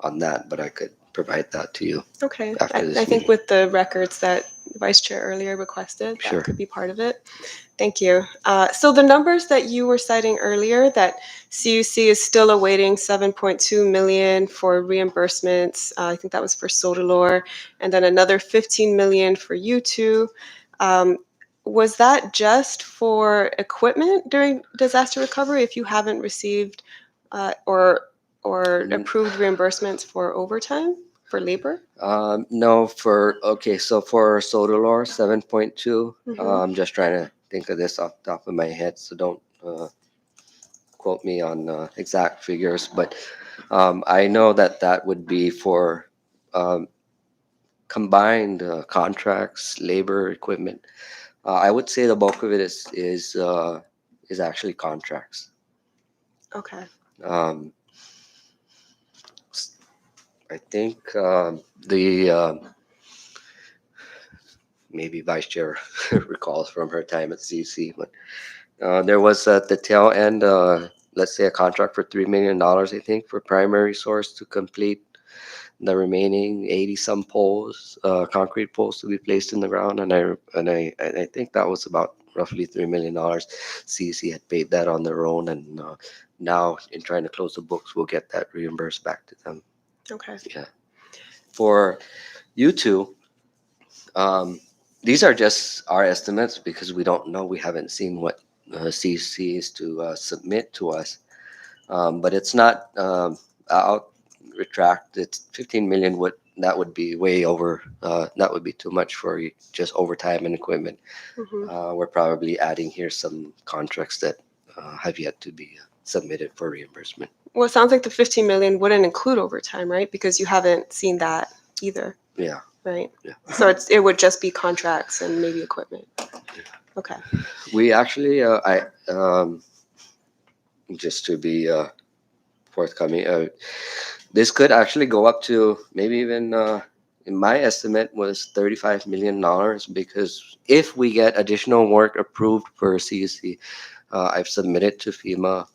Speaker 2: on that, but I could provide that to you
Speaker 6: Okay.
Speaker 2: after
Speaker 6: I
Speaker 2: this
Speaker 6: think
Speaker 2: meeting.
Speaker 6: with the records that the Vice Chair earlier requested, that
Speaker 2: Sure.
Speaker 6: could be part of it. Thank you. So the numbers that you were citing earlier, that CUC is still awaiting 7.2 million for reimbursements. I think that was for Sodelor, and then another 15 million for you two. Um, was that just for equipment during disaster recovery? If you haven't received or
Speaker 2: Mm,
Speaker 6: approved reimbursements for overtime for labor?
Speaker 2: no, okay, so for Sodalor 7.2,
Speaker 6: Mm-hmm.
Speaker 2: I'm just trying to think of this off the top of my head, so don't quote me on exact figures, but I know that that would be for um, combined contracts, labor, equipment. I would say the bulk of it is actually contracts.
Speaker 6: Okay.
Speaker 2: Um, I think the maybe vice chair recalls from her time at CC, but there was at the tail end, let's say a contract for $3 million, I think, for primary source to complete the remaining 80 some poles, concrete poles to be placed in the ground, and I think that was about roughly $3 million. CC had paid that on their own, and now in trying to close the books, we'll get that reimbursed back to them.
Speaker 6: Okay.
Speaker 2: Yeah. For you two, um, these are just our estimates because we don't know. We haven't seen what CC is to submit to us. But it's not. I'll retract. It's 15 million. Would be way over? That would be too much for just overtime and equipment.
Speaker 6: Mm-hmm.
Speaker 2: We're probably adding here some contracts that have yet to be submitted for reimbursement.
Speaker 6: Well, it sounds like the 15 million wouldn't include overtime, right? Because you haven't seen that either,
Speaker 2: Yeah,
Speaker 6: right?
Speaker 2: yeah.
Speaker 6: So it would just be contracts and maybe equipment. Okay.
Speaker 2: We actually, I just to be forthcoming, this could actually go up to maybe even. In my estimate was $35 million because if we get additional work approved for CUC, I've submitted to FEMA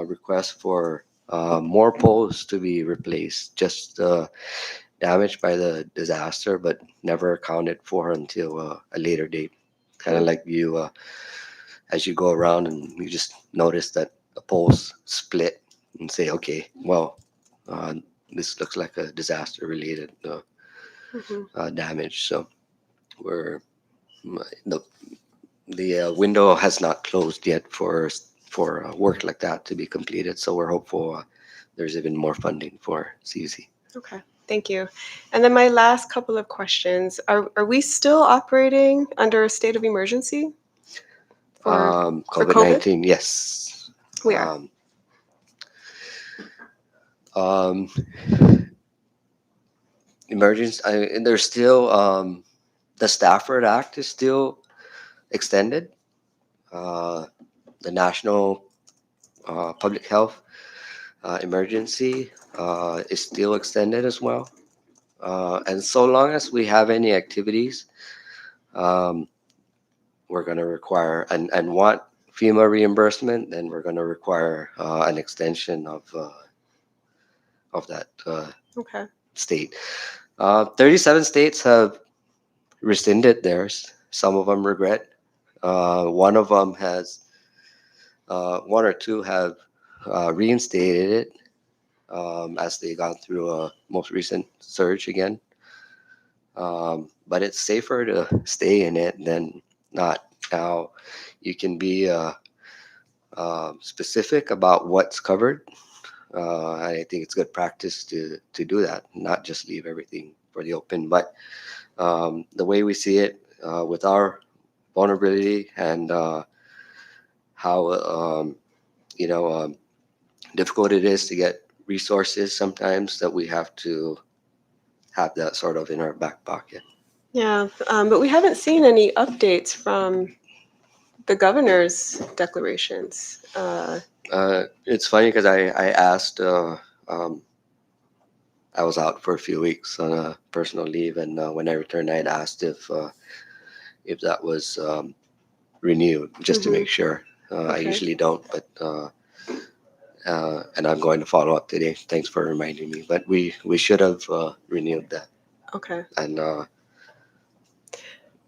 Speaker 2: request for more poles to be replaced, just damaged by the disaster, but never accounted for until a later date. Kind of
Speaker 6: Mm.
Speaker 2: like you, as you go around and you just notice that a pole's split and say, okay, well, uh, this looks like a disaster related
Speaker 6: Mm-hmm.
Speaker 2: damage. So we're the window has not closed yet for work like that to be completed. So we're hopeful there's even more funding for CUC.
Speaker 6: Okay, thank you. And then my last couple of questions. Are we still operating under a state of emergency for COVID?
Speaker 2: COVID-19, yes.
Speaker 6: We are.
Speaker 2: Um, um, emergency, there's still, the Stafford Act is still extended. The National Public Health Emergency is still extended as well. And so long as we have any activities, um, we're going to require and want FEMA reimbursement, then we're going to require an extension of that
Speaker 6: Okay.
Speaker 2: state. 37 states have rescinded theirs. Some of them regret. One of them has, one or two have reinstated it as they got through a most recent surge again. But it's safer to stay in it than not. Now, you can be specific about what's covered. I think it's good practice to do that, not just leave everything for the open. But the way we see it with our vulnerability and how difficult it is to get resources sometimes, that we have to have that sort of in our back pocket.
Speaker 6: Yeah, but we haven't seen any updates from the governor's declarations.
Speaker 2: It's funny because I asked, I was out for a few weeks on a personal leave, and when I returned, I had asked if that was renewed, just to
Speaker 6: Mhm.
Speaker 2: make sure. I
Speaker 6: Okay.
Speaker 2: usually don't, but and I'm going to follow up today. Thanks for reminding me. But we should have renewed that,
Speaker 6: Okay.
Speaker 2: and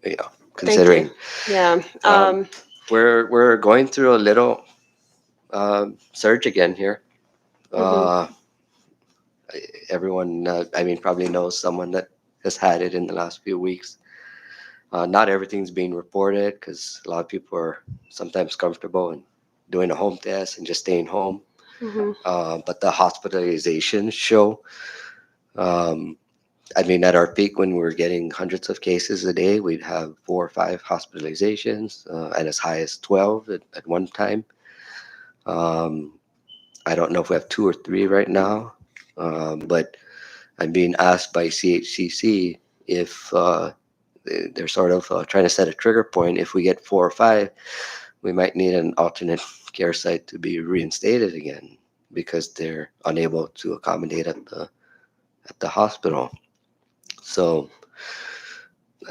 Speaker 6: Thank
Speaker 2: considering
Speaker 6: you. Yeah.
Speaker 2: we're going through a little surge again here.
Speaker 6: Mhm.
Speaker 2: Uh, Everyone, I mean, probably knows someone that has had it in the last few weeks. Not everything's being reported because a lot of people are sometimes comfortable in doing a home test and just staying home.
Speaker 6: Mhm.
Speaker 2: But the hospitalizations show. Um, I mean, at our peak, when we were getting hundreds of cases a day, we'd have 4 or 5 hospitalizations, and as high as 12 at one time. Um, I don't know if we have 2 or 3 right now, but I'm being asked by CHCC if they're sort of trying to set a trigger point. If we get 4 or 5, we might need an alternate care site to be reinstated again because they're unable to accommodate at the hospital. So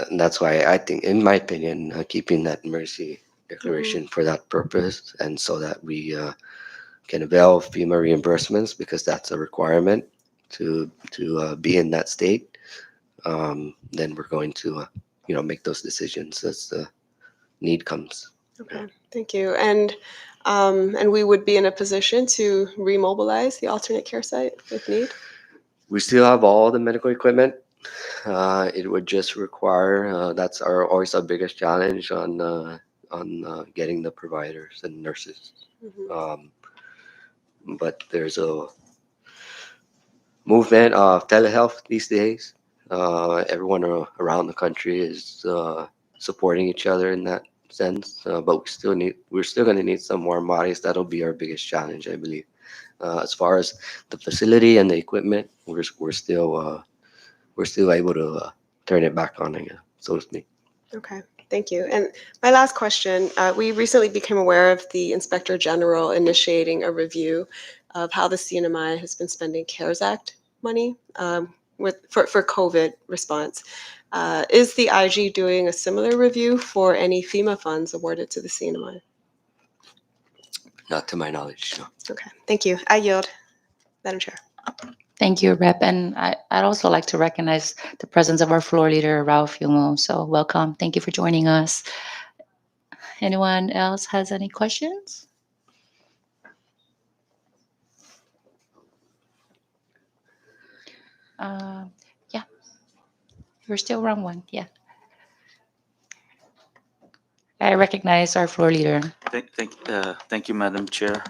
Speaker 2: and that's why I think, in my opinion, keeping that emergency declaration for that purpose, and so that we can avail FEMA reimbursements because that's a requirement to be in that state. Then we're going to make those decisions as the need comes.
Speaker 6: Okay. Thank you. And we would be in a position to remobilize the alternate care site if need.
Speaker 2: We still have all the medical equipment. It would just require that's always our biggest challenge on getting the providers and nurses.
Speaker 6: Mhm.
Speaker 2: Um, but there's a movement of telehealth these days. Everyone around the country is supporting each other in that sense. But we're still going to need some more bodies. That'll be our biggest challenge, I believe. As far as the facility and the equipment, we're still able to turn it back on again, so to speak.
Speaker 6: Okay, thank you. And my last question, we recently became aware of the Inspector General initiating a review of how the CNMI has been spending CARES Act money for COVID response. Is the IG doing a similar review for any FEMA funds awarded to the CNMI?
Speaker 2: Not to my knowledge, no.
Speaker 6: Okay, thank you. I yield, Madam Chair.
Speaker 1: Thank you, Rep. And I'd also like to recognize the presence of our floor leader, Ralph Yumo. So welcome. Thank you for joining us. Anyone else has any questions? Yeah, you're still round one. Yeah. I recognize our floor leader.
Speaker 7: Thank you, Madam Chair.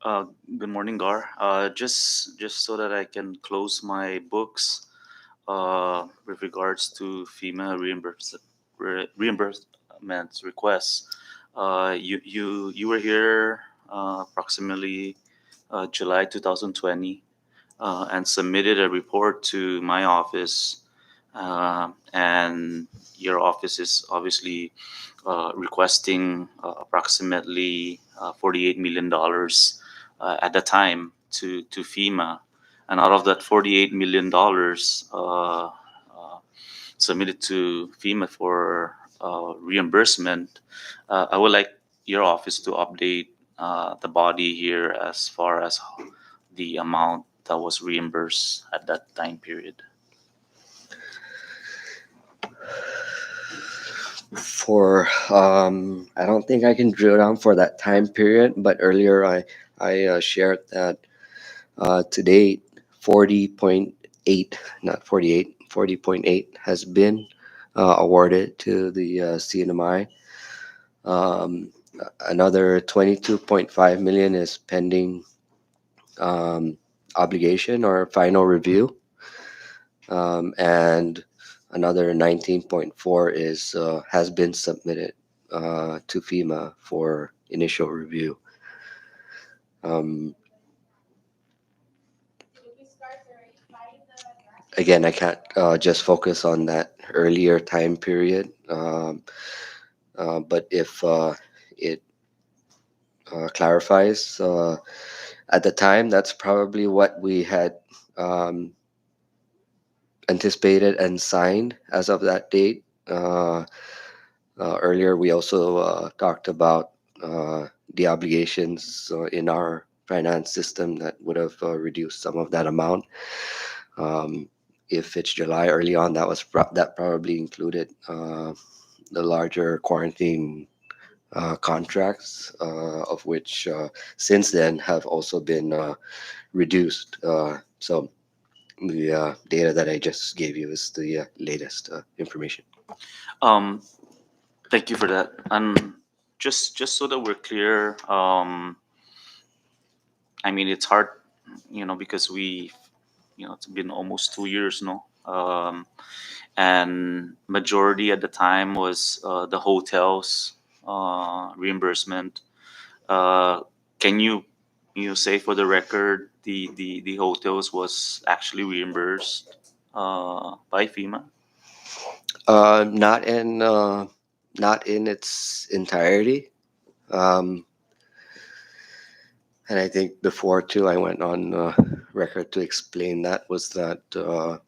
Speaker 7: Uh, Good morning, Gar. Just so that I can close my books with regards to FEMA reimbursement requests. You were here approximately July 2020 and submitted a report to my office, and your office is obviously requesting approximately $48 million at the time to FEMA, and out of that $48 million submitted to FEMA for reimbursement, I would like your office to update the body here as far as the amount that was reimbursed at that time period.
Speaker 2: For I don't think I can drill down for that time period, but earlier I shared that to date 40.8, not 48, 40.8 has been awarded to the CNMI. Um, Another 22.5 million is pending um, obligation or final review, and another 19.4 is has been submitted to FEMA for initial review. Um, Again, I can't just focus on that earlier time period, but if it clarifies at the time, that's probably what we had um, anticipated and signed as of that date. Earlier, we also talked about the obligations in our finance system that would have reduced some of that amount. Um, if it's July early on, that probably included the larger quarantine contracts, of which since then have also been reduced. So the data that I just gave you is the latest information.
Speaker 7: Um, Thank you for that. And just so that we're clear, I mean it's hard, because it's been almost 2 years now. And majority at the time was the hotels reimbursement. Uh, can you say for the record the hotels was actually reimbursed by FEMA?
Speaker 2: Uh, not in uh, Not in its entirety. Um, and I think before too, I went on record to explain that was that the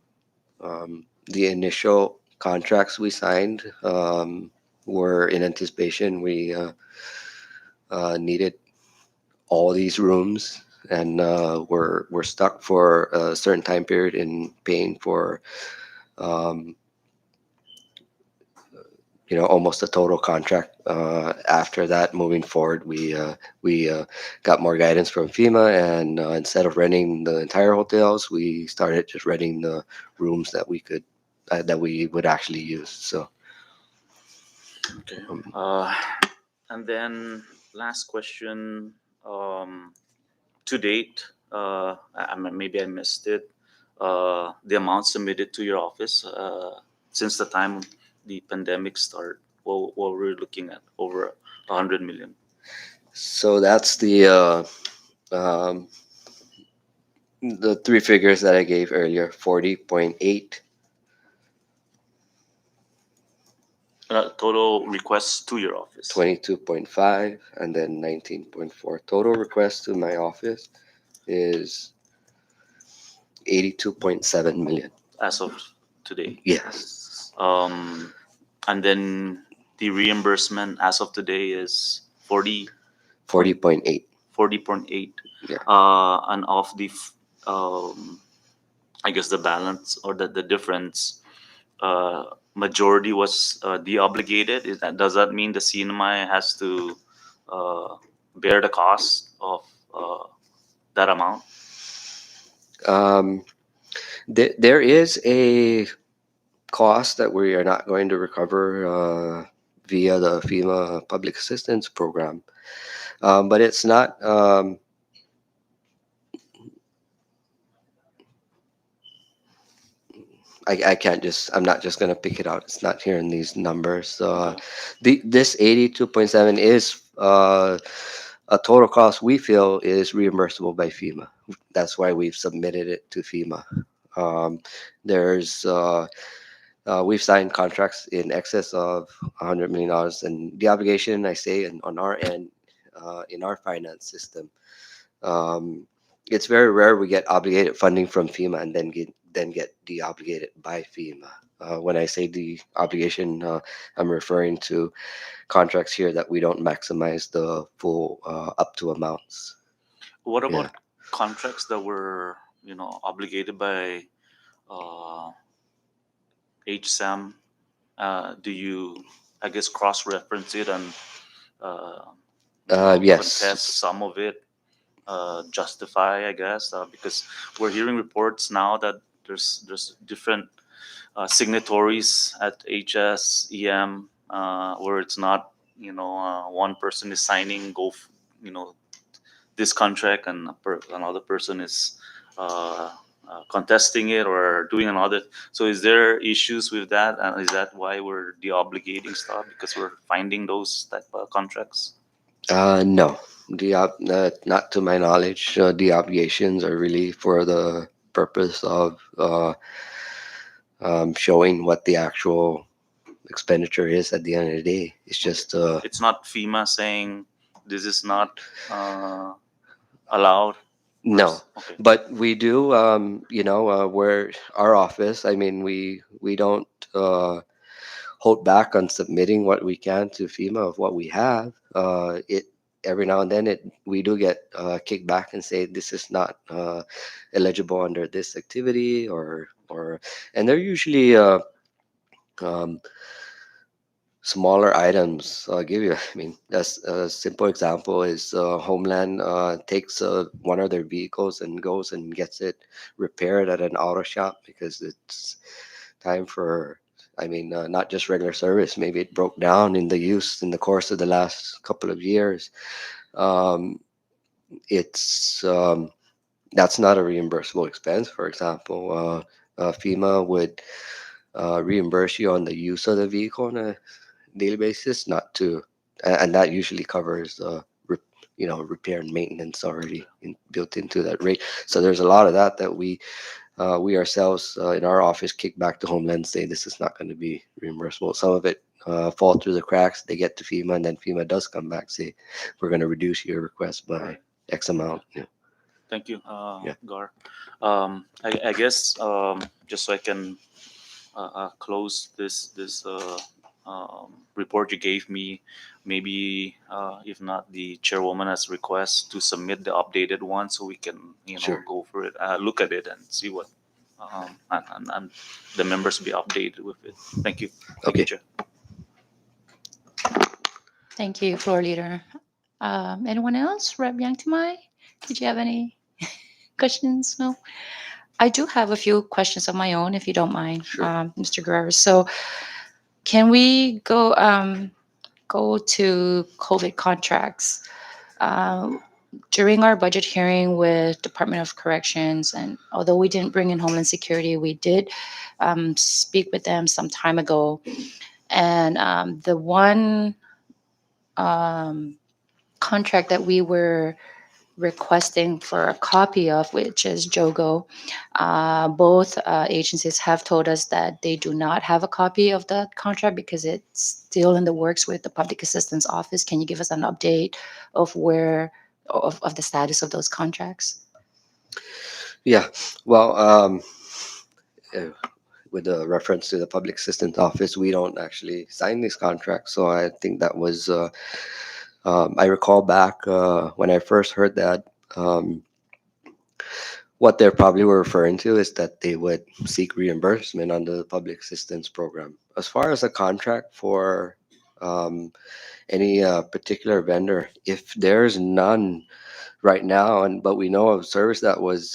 Speaker 2: initial contracts we signed were in anticipation. We needed all these rooms, and we're stuck for a certain time period in paying for um, almost a total contract. After that, moving forward, we got more guidance from FEMA, and instead of renting the entire hotels, we started just renting the rooms that we would actually use. So
Speaker 7: Okay.
Speaker 2: um,
Speaker 7: And then last question. Um, to date, maybe I missed it. The amount submitted to your office since the time the pandemic started. What we're looking at over 100 million.
Speaker 2: so that's um, the three figures that I gave earlier: 40.8,
Speaker 7: Total requests to your office
Speaker 2: 22.5, and then 19.4. Total request to my office is 82.7 million.
Speaker 7: as of today.
Speaker 2: Yes.
Speaker 7: And then the reimbursement as of today is
Speaker 2: 40.8.
Speaker 7: 40.8.
Speaker 2: Yeah.
Speaker 7: And of the I guess the balance or the difference, majority was de-obligated. Does that mean the CNMI has to uh, bear the cost of that amount?
Speaker 2: Um, there is a cost that we are not going to recover via the FEMA Public Assistance Program, but it's not. I can't just, I'm not just gonna pick it out. It's not here in these numbers.
Speaker 7: Okay.
Speaker 2: This 82.7 is a total cost we feel is reimbursable by FEMA. That's why we've submitted it to FEMA. Um, there's we've signed contracts in excess of $100 million, and the obligation, I say, and on our end, in our finance system, um, it's very rare we get obligated funding from FEMA and then get de-obligated by FEMA. When I say the obligation, I'm referring to contracts here that we don't maximize the full up to amounts.
Speaker 7: What
Speaker 2: Yeah.
Speaker 7: about contracts that were, obligated by uh, HSAM? Do you, I guess, cross-reference it and uh,
Speaker 2: Yes.
Speaker 7: contest some of it, justify, I guess, because we're hearing reports now that there's different signatories at HSEM, where it's not, one person is signing you know this contract, and another person is uh, contesting it or doing another. So is there issues with that, and is that why we're de-obligating stuff, because we're finding those type of contracts?
Speaker 2: No. Not to my knowledge. The obligations are really for the purpose of showing what the actual expenditure is at the end of the day. It's
Speaker 7: Okay.
Speaker 2: just
Speaker 7: It's not FEMA saying this is not uh, allowed, or
Speaker 2: no,
Speaker 7: okay.
Speaker 2: but we do. Where our office, I mean, we don't hold back on submitting what we can to FEMA of what we have. It every now and then we do get kickback and say this is not eligible under this activity or, and they're usually um, smaller items. I'll give you. I mean, that's a simple example is Homeland takes one of their vehicles and goes and gets it repaired at an auto shop because it's time for. I mean, not just regular service. Maybe it broke down in the use in the course of the last couple of years. Um, it's That's not a reimbursable expense. For example, FEMA would reimburse you on the use of the vehicle on a daily basis, not to, and that usually covers repair and maintenance already
Speaker 7: Okay.
Speaker 2: built into that rate. So there's a lot of that we ourselves in our office kick back to Homeland, say this is not going to be reimbursable. Some of it fall through the cracks. They get to FEMA, and then FEMA does come back, say we're going to reduce your request by
Speaker 7: Right.
Speaker 2: X
Speaker 7: Okay.
Speaker 2: amount. Yeah,
Speaker 7: Thank you,
Speaker 2: yeah,
Speaker 7: Gar. I guess, just so I can close this report you gave me, maybe, if not, the chairwoman has request to submit the updated one, so we can,
Speaker 2: sure.
Speaker 7: go for it, look at it and see what, and the members be updated with it. Thank you. Thank you,
Speaker 2: Okay.
Speaker 7: Chair.
Speaker 1: Thank you, floor leader. Anyone else? Rep Yangtimai, did you have any questions? No? I do have a few questions of my own, if you don't mind,
Speaker 2: Sure.
Speaker 1: Mr. Guerrero. So can we go to COVID contracts? Um, During our budget hearing with Department of Corrections, and although we didn't bring in Homeland Security, we did speak with them some time ago. And the one um, contract that we were requesting for a copy of, which is JOGO. Both agencies have told us that they do not have a copy of that contract because it's still in the works with the Public Assistance Office. Can you give us an update of of the status of those contracts?
Speaker 2: Yeah. Well, uh, with the reference to the Public Assistance Office, we don't actually sign these contracts. So I think that was, I recall back when I first heard that, um, what they probably were referring to is that they would seek reimbursement under the Public Assistance Program. As far as a contract for um, any particular vendor, if there's none right now, and but we know of service that was,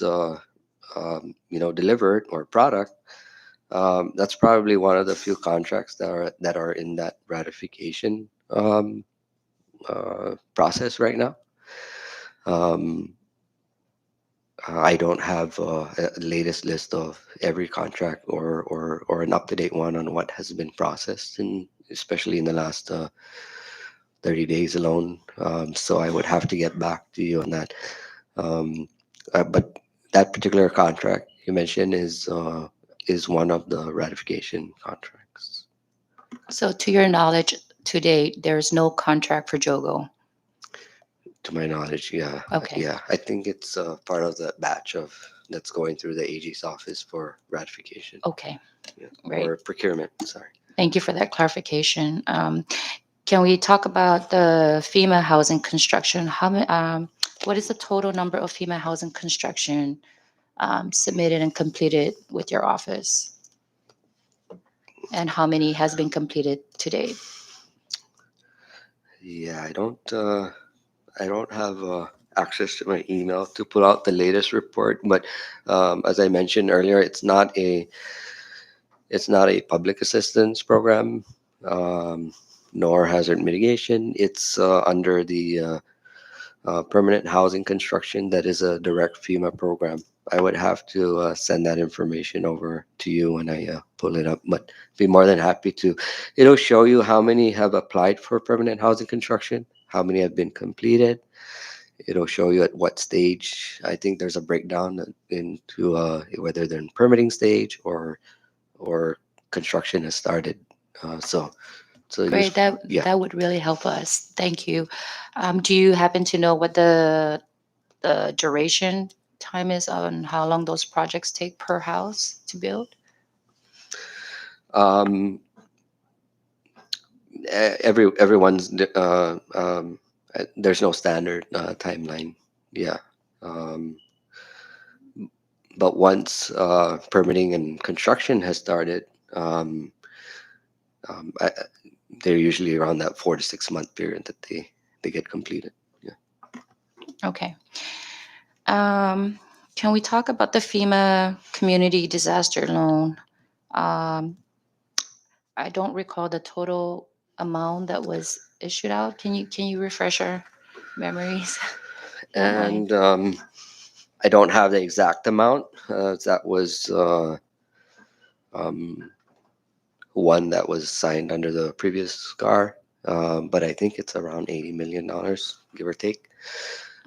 Speaker 2: delivered or product. That's probably one of the few contracts that are in that ratification process right now. Um, I don't have a latest list of every contract or an up-to-date one on what has been processed, and especially in the last 30 days alone. So I would have to get back to you on that. Um, but that particular contract you mentioned is one of the ratification contracts.
Speaker 1: So, to your knowledge, to date, there's no contract for Jogo.
Speaker 2: To my knowledge, yeah,
Speaker 1: Okay.
Speaker 2: yeah. I think it's part of the batch of that's going through the AG's office for ratification.
Speaker 1: Okay.
Speaker 2: Yeah.
Speaker 1: Right.
Speaker 2: Or procurement. Sorry.
Speaker 1: Thank you for that clarification. Can we talk about the FEMA housing construction? What is the total number of FEMA housing construction submitted and completed with your office? And how many has been completed to date?
Speaker 2: Yeah, I don't have access to my email to pull out the latest report, but as I mentioned earlier, it's not a public assistance program, um, nor hazard mitigation. It's under the permanent housing construction that is a direct FEMA program. I would have to send that information over to you when I pull it up, but be more than happy to. It'll show you how many have applied for permanent housing construction, how many have been completed. It'll show you at what stage. I think there's a breakdown into whether they're in permitting stage or construction has started. So
Speaker 1: Great. That
Speaker 2: yeah.
Speaker 1: that would really help us. Thank you. Do you happen to know what the duration time is on how long those projects take per house to build?
Speaker 2: Um, everyone's there's no standard timeline. Yeah. Um, but once permitting and construction has started, um, um, I, they're usually around that 4 to 6 month period that they get completed. Yeah.
Speaker 1: Okay. Can we talk about the FEMA community disaster loan? Um, I don't recall the total amount that was issued out. Can you refresh our memories? Don't mind.
Speaker 2: And I don't have the exact amount. That was um, one that was signed under the previous SCAR, but I think it's around $80 million, give or take.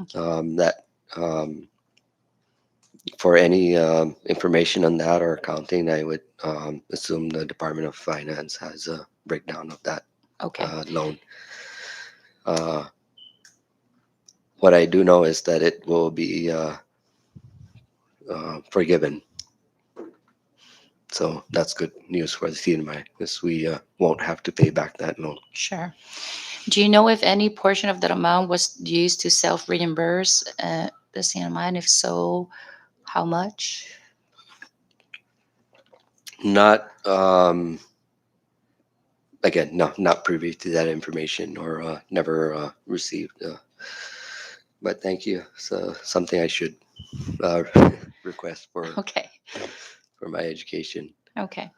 Speaker 1: Okay.
Speaker 2: That for any information on that or accounting, I would assume the Department of Finance has a breakdown of that
Speaker 1: Okay.
Speaker 2: loan. Uh, what I do know is that it will be forgiven. So that's good news for the CNMI because we won't have to pay back that loan.
Speaker 1: Sure. Do you know if any portion of that amount was used to self-reimburse the CNMI? And if so, how much?
Speaker 2: Not again, no, not privy to that information or never received. But thank you. So something I should uh, request
Speaker 1: Okay.
Speaker 2: for my education.
Speaker 1: Okay.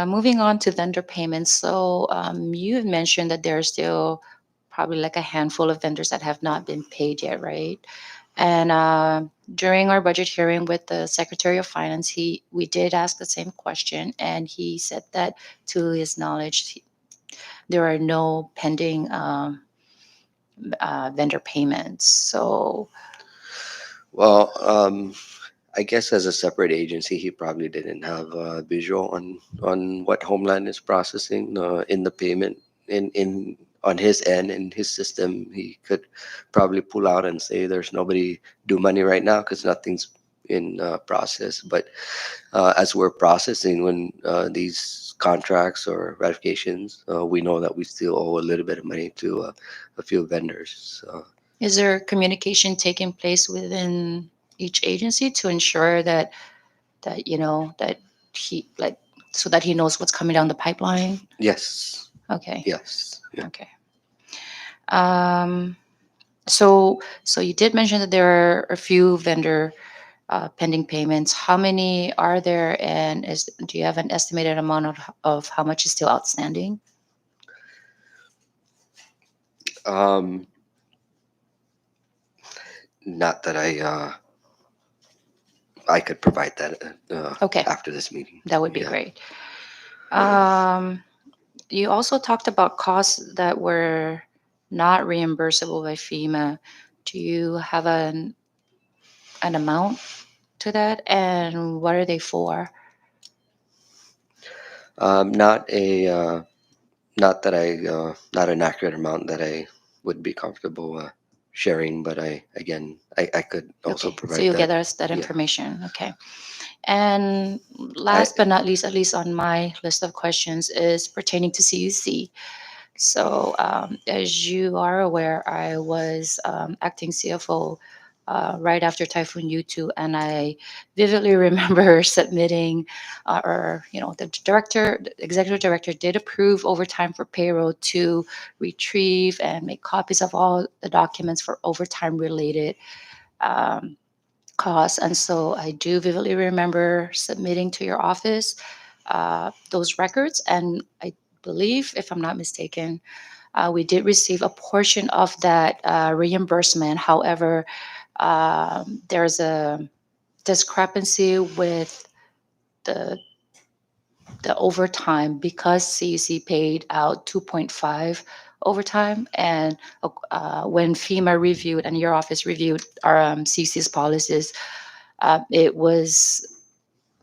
Speaker 1: Moving on to vendor payments. So you have mentioned that there are still probably like a handful of vendors that have not been paid yet, right? And during our budget hearing with the Secretary of Finance, we did ask the same question, and he said that to his knowledge, there are no pending vendor payments. So
Speaker 2: Well, I guess as a separate agency, he probably didn't have a visual on what Homeland is processing in the payment in on his end in his system. He could probably pull out and say there's nobody due money right now because nothing's in process. But as we're processing when these contracts or ratifications, we know that we still owe a little bit of money to a few vendors.
Speaker 1: is there communication taking place within each agency to ensure that that he like so that he knows what's coming down the pipeline?
Speaker 2: Yes,
Speaker 1: Okay.
Speaker 2: yes. Yeah.
Speaker 1: Okay. Um, so you did mention that there are a few vendor pending payments. How many are there, and do you have an estimated amount of how much is still outstanding?
Speaker 2: Um, Not that I could provide that
Speaker 1: Okay,
Speaker 2: after this meeting.
Speaker 1: that would be
Speaker 2: Yeah.
Speaker 1: great. You also talked about costs that were not reimbursable by FEMA. Do you have an amount to that, and what are they for?
Speaker 2: Not a not that I not an accurate amount that I would be comfortable sharing, but I could also
Speaker 1: Okay, so
Speaker 2: provide
Speaker 1: you'll
Speaker 2: that.
Speaker 1: get us that
Speaker 2: Yeah.
Speaker 1: information. Okay. And
Speaker 2: I
Speaker 1: last but not least, at least on my list of questions, is pertaining to CUC. So, as you are aware, I was acting CFO right after Typhoon U2, and I vividly remember submitting, or the the executive director did approve overtime for payroll to retrieve and make copies of all the documents for overtime related. Um, Costs. And so I do vividly remember submitting to your office those records. And I believe, if I'm not mistaken, we did receive a portion of that reimbursement. However, there's a discrepancy with the the overtime because CUC paid out 2.5 overtime. And when FEMA reviewed and your office reviewed our CUC's policies, it was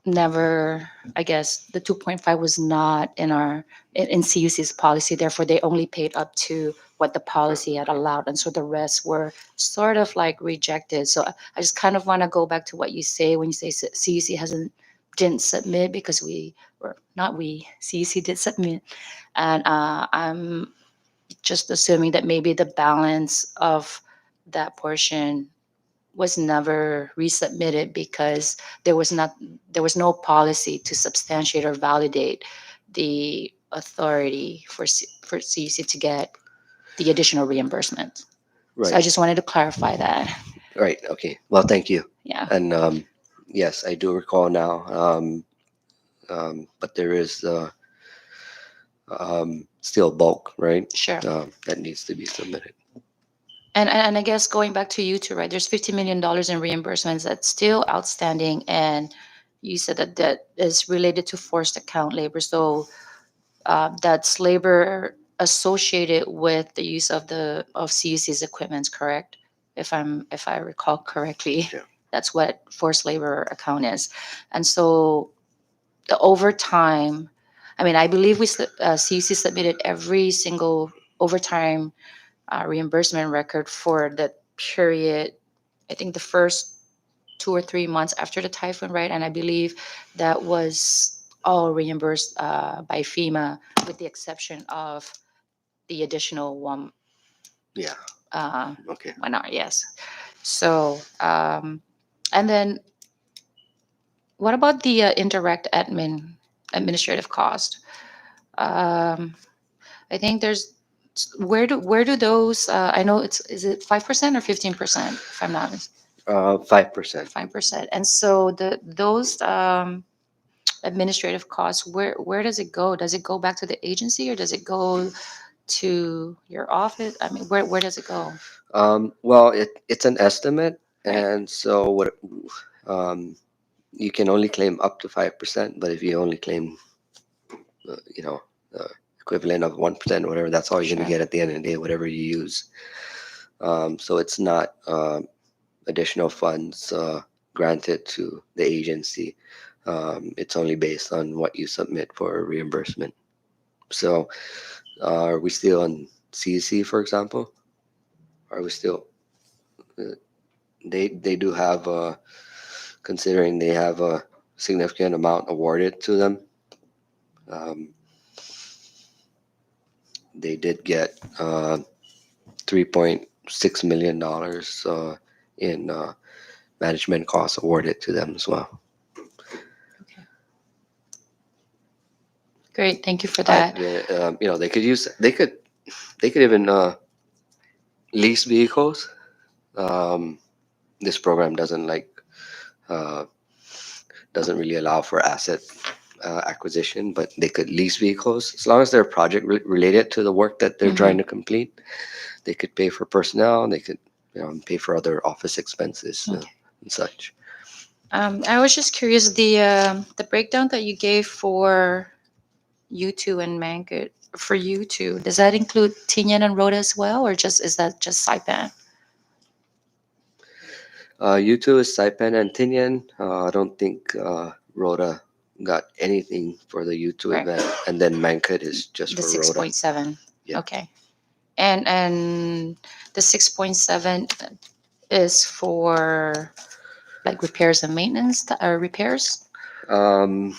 Speaker 1: never, I guess the 2.5 was not in in CUC's policy. Therefore, they only paid up to what the policy had allowed. And so the rest were sort of like rejected. So I just kind of want to go back to what you say when you say CUC didn't submit, because we were not we, CUC did submit. And I'm just assuming that maybe the balance of that portion was never resubmitted because there was no policy to substantiate or validate the authority for for CEC to get the additional reimbursement. So I
Speaker 2: Right.
Speaker 1: just wanted to clarify that.
Speaker 2: Right. Okay. Well, thank you.
Speaker 1: Yeah,
Speaker 2: And yes, I do recall now. But there is still bulk, right?
Speaker 1: sure.
Speaker 2: That needs to be submitted.
Speaker 1: And I guess going back to you too, right? There's $50 million in reimbursements that's still outstanding, and you said that that is related to forced account labor. So that's labor associated with the use of the of CUC's equipment, correct? If I recall correctly,
Speaker 2: Yeah.
Speaker 1: that's what forced labor account is. And so the overtime, I mean, I believe CUC submitted every single overtime reimbursement record for the period. I think the first 2 or 3 months after the typhoon, right? And I believe that was all reimbursed by FEMA, with the exception of the additional
Speaker 2: Yeah.
Speaker 1: uh,
Speaker 2: Okay.
Speaker 1: 1 hour. Yes. So, and then what about the indirect administrative cost? Um, I think there's where do those? I know it's is it 5% or 15%? If I'm not
Speaker 2: 5%.
Speaker 1: 5%. And so those administrative costs, where does it go? Does it go back to the agency, or does it go to your office? I mean, where does it go?
Speaker 2: Well, it's an estimate,
Speaker 1: Right.
Speaker 2: and so um, you can only claim up to 5%. But if you only claim, you know, equivalent of 1%, whatever, that's all you're going
Speaker 1: Sure.
Speaker 2: to get at the end of the day, whatever you use. So it's not additional funds granted to the agency. It's only based on what you submit for reimbursement. So, are we still on CEC, for example? Are we still? uh, they do have considering they have a significant amount awarded to them. Um, they did get $3.6 million in management costs awarded to them as well.
Speaker 1: Okay. Great. Thank you for
Speaker 2: I,
Speaker 1: that.
Speaker 2: they could use they could even lease vehicles. Um, this program uh, doesn't really allow for asset acquisition, but they could lease vehicles as long as they're project related to the work that they're trying
Speaker 1: Mhm.
Speaker 2: to complete. They could pay for personnel. They could pay for other office expenses
Speaker 1: Okay.
Speaker 2: and such.
Speaker 1: I was just curious, the breakdown that you gave for U2 and Mangut, for U2, does that include Tinian and Rhoda as well, or just is that just Saipan?
Speaker 2: U2 is Saipan and Tinian. I don't think Rhoda got anything for the U2
Speaker 1: Right.
Speaker 2: event, and then Mankut is just
Speaker 1: The
Speaker 2: for Rhoda.
Speaker 1: 6.7.
Speaker 2: Yeah.
Speaker 1: Okay. And the 6.7 is for like repairs and maintenance or repairs?
Speaker 2: Um,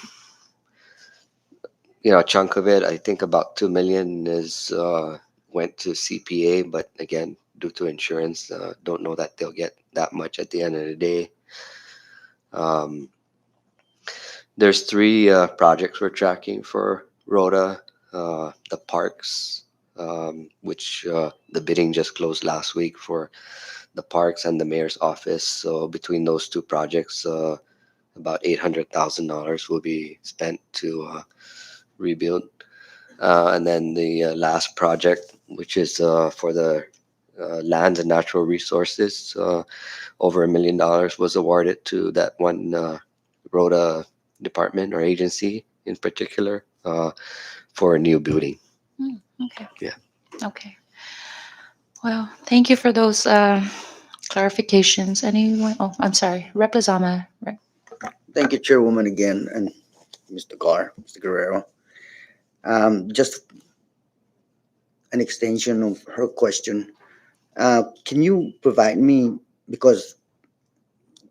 Speaker 2: a chunk of it, I think about 2 million is went to CPA, but again, due to insurance, don't know that they'll get that much at the end of the day. Um, there's three projects we're tracking for Rhoda, the parks, which the bidding just closed last week for the parks and the mayor's office. So between those two projects, about $800,000 will be spent to rebuild. And then the last project, which is for the lands and natural resources, over $1 million was awarded to that one Rhoda department or agency in particular for a new building.
Speaker 1: Okay.
Speaker 2: Yeah.
Speaker 1: Okay. Well, thank you for those clarifications. Anyone? Oh, I'm sorry. Rep Lazama. Right.
Speaker 4: Thank you, Chairwoman, again, and Mr. Gar, Mr. Guerrero. Just an extension of her question. Can you provide me, because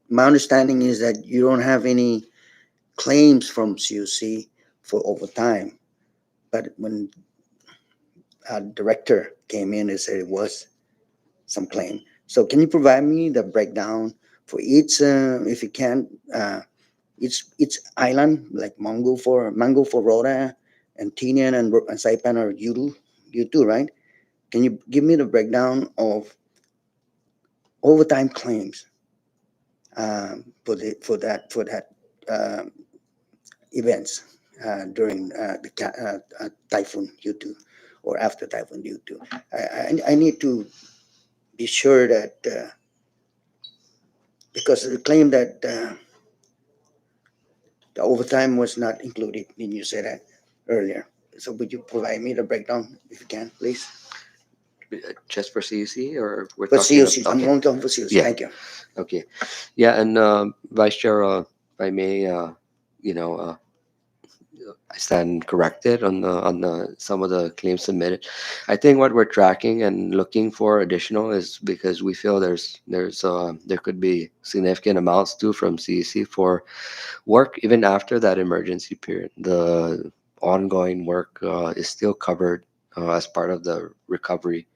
Speaker 4: my understanding is that you don't have any claims from CUC for overtime, but when our director came in, and said it was some claim. So can you provide me the breakdown for each, if you can, each island, like Mango for Rhoda, and Tinian and Saipan are you do, right? Can you give me the breakdown of overtime claims for that um events during the Typhoon U2 or after Typhoon U2? I need to be sure that because the claim that the overtime was not included, and you said that earlier. So would you provide me the breakdown if you can, please?
Speaker 2: Just for CUC, or we're
Speaker 4: For
Speaker 2: talking
Speaker 4: COC, I'm
Speaker 2: okay.
Speaker 4: only talking for COC.
Speaker 2: Yeah.
Speaker 4: Thank you.
Speaker 2: Okay. Yeah, and Vice Chair, if I may, you know, I stand corrected on the some of the claims submitted. I think what we're tracking and looking for additional is because we feel there could be significant amounts due from CEC for work even after that emergency period. The ongoing work is still covered as part of the recovery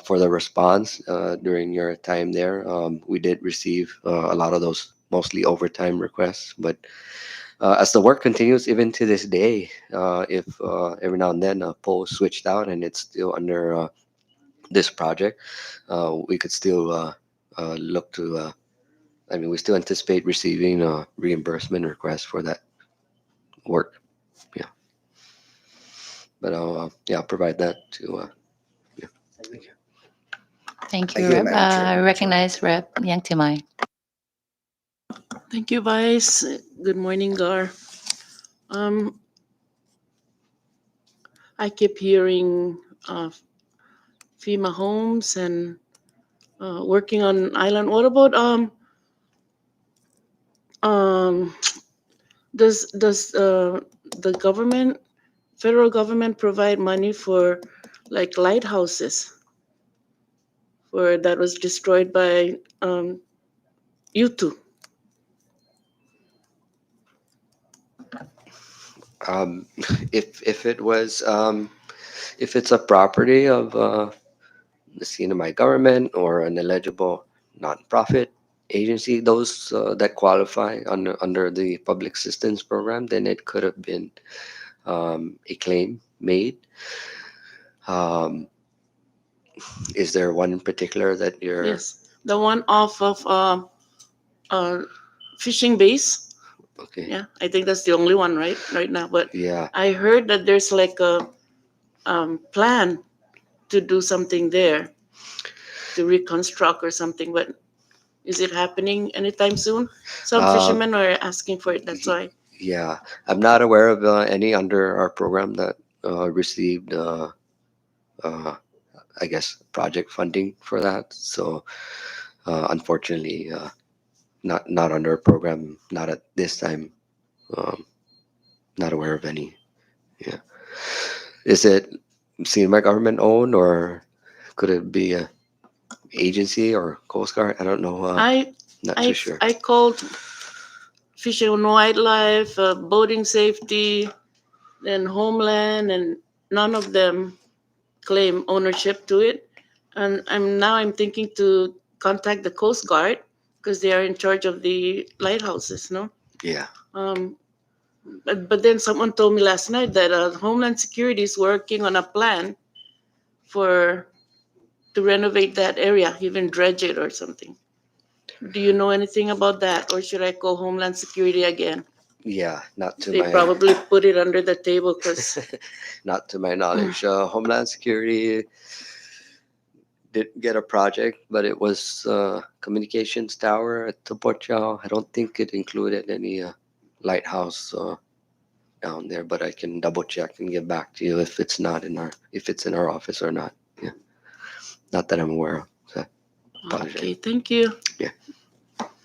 Speaker 2: for the response during your time there. We did receive a lot of those mostly overtime requests, but as the work continues even to this day, if every now and then a pole is switched out and it's still under this project, we could still look to. I mean, we still anticipate receiving a reimbursement request for that work. Yeah, but I'll provide that to. Yeah, thank you.
Speaker 1: Thank
Speaker 4: Thank
Speaker 1: you,
Speaker 4: you,
Speaker 1: Rep.
Speaker 4: Madam Chair.
Speaker 1: I recognize Rep. Yang Timai.
Speaker 8: Thank you, Vice. Good morning, Gar. Um, I keep hearing FEMA homes and working on island. What about um does the government, federal government, provide money for like lighthouses for that was destroyed by U2?
Speaker 2: Um, if it was if it's a property of the CNMI government or an eligible nonprofit agency, those that qualify under the public assistance program, then it could have been a claim made. Um, is there one in particular that you're
Speaker 8: Yes, the one off of uh, fishing base.
Speaker 2: okay?
Speaker 8: Yeah, I think that's the only one right now. But
Speaker 2: Yeah.
Speaker 8: I heard that there's like a plan to do something there to reconstruct or something. But Is it happening anytime soon? Some
Speaker 2: Uh,
Speaker 8: fishermen are asking for it. That's why.
Speaker 2: yeah, I'm not aware of any under our program that received, uh, I guess, project funding for that. So unfortunately, not under a program, not at this time. Um, not aware of any. Yeah. Is it seen by government owned, or could it be a agency or Coast Guard? I don't know.
Speaker 8: I
Speaker 2: Not too
Speaker 8: I
Speaker 2: sure.
Speaker 8: I called Fish and Wildlife, boating safety, and Homeland, and none of them claim ownership to it. And I'm thinking to contact the Coast Guard because they are in charge of the lighthouses, no?
Speaker 2: Yeah.
Speaker 8: Um, but then someone told me last night that Homeland Security is working on a plan for to renovate that area, even dredge it or something. Do you know anything about that, or should I call Homeland Security again?
Speaker 2: Yeah. Not to
Speaker 8: They
Speaker 2: my
Speaker 8: probably put it under the table because
Speaker 2: not to my knowledge. Homeland Security did get a project, but it was communications tower at Topochao. I don't think it included any lighthouse down there, but I can double check and get back to you if it's in our office or not. Yeah, not that I'm aware of. So apologize.
Speaker 8: okay, thank you.
Speaker 2: Yeah.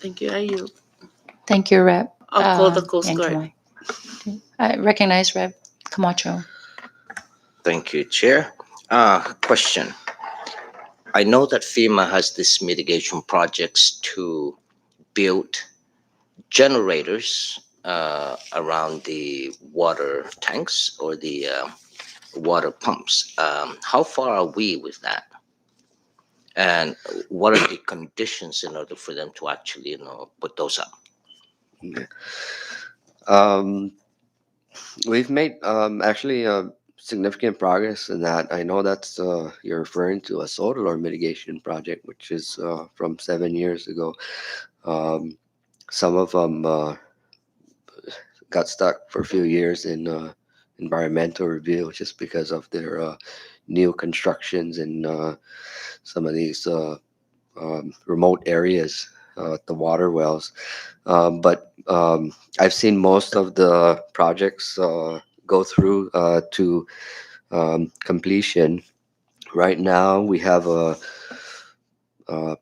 Speaker 8: Thank you. I yield.
Speaker 1: Thank you, Rep.
Speaker 8: I'll call the Coast
Speaker 1: Yan
Speaker 8: Guard.
Speaker 1: Jumoy. I recognize Rep Camacho.
Speaker 3: Thank you, Chair. Question. I know that FEMA has these mitigation projects to build generators around the water tanks or the water pumps. How far are we with that? And what are the conditions in order for them to actually, put those up?
Speaker 2: Yeah. Um, we've made actually significant progress in that. I know that's you're referring to a solar mitigation project, which is from 7 years ago. Um, some of them got stuck for a few years in environmental review just because of their new constructions in some of these remote areas, the water wells. But I've seen most of the projects go through to completion. Right now, we have a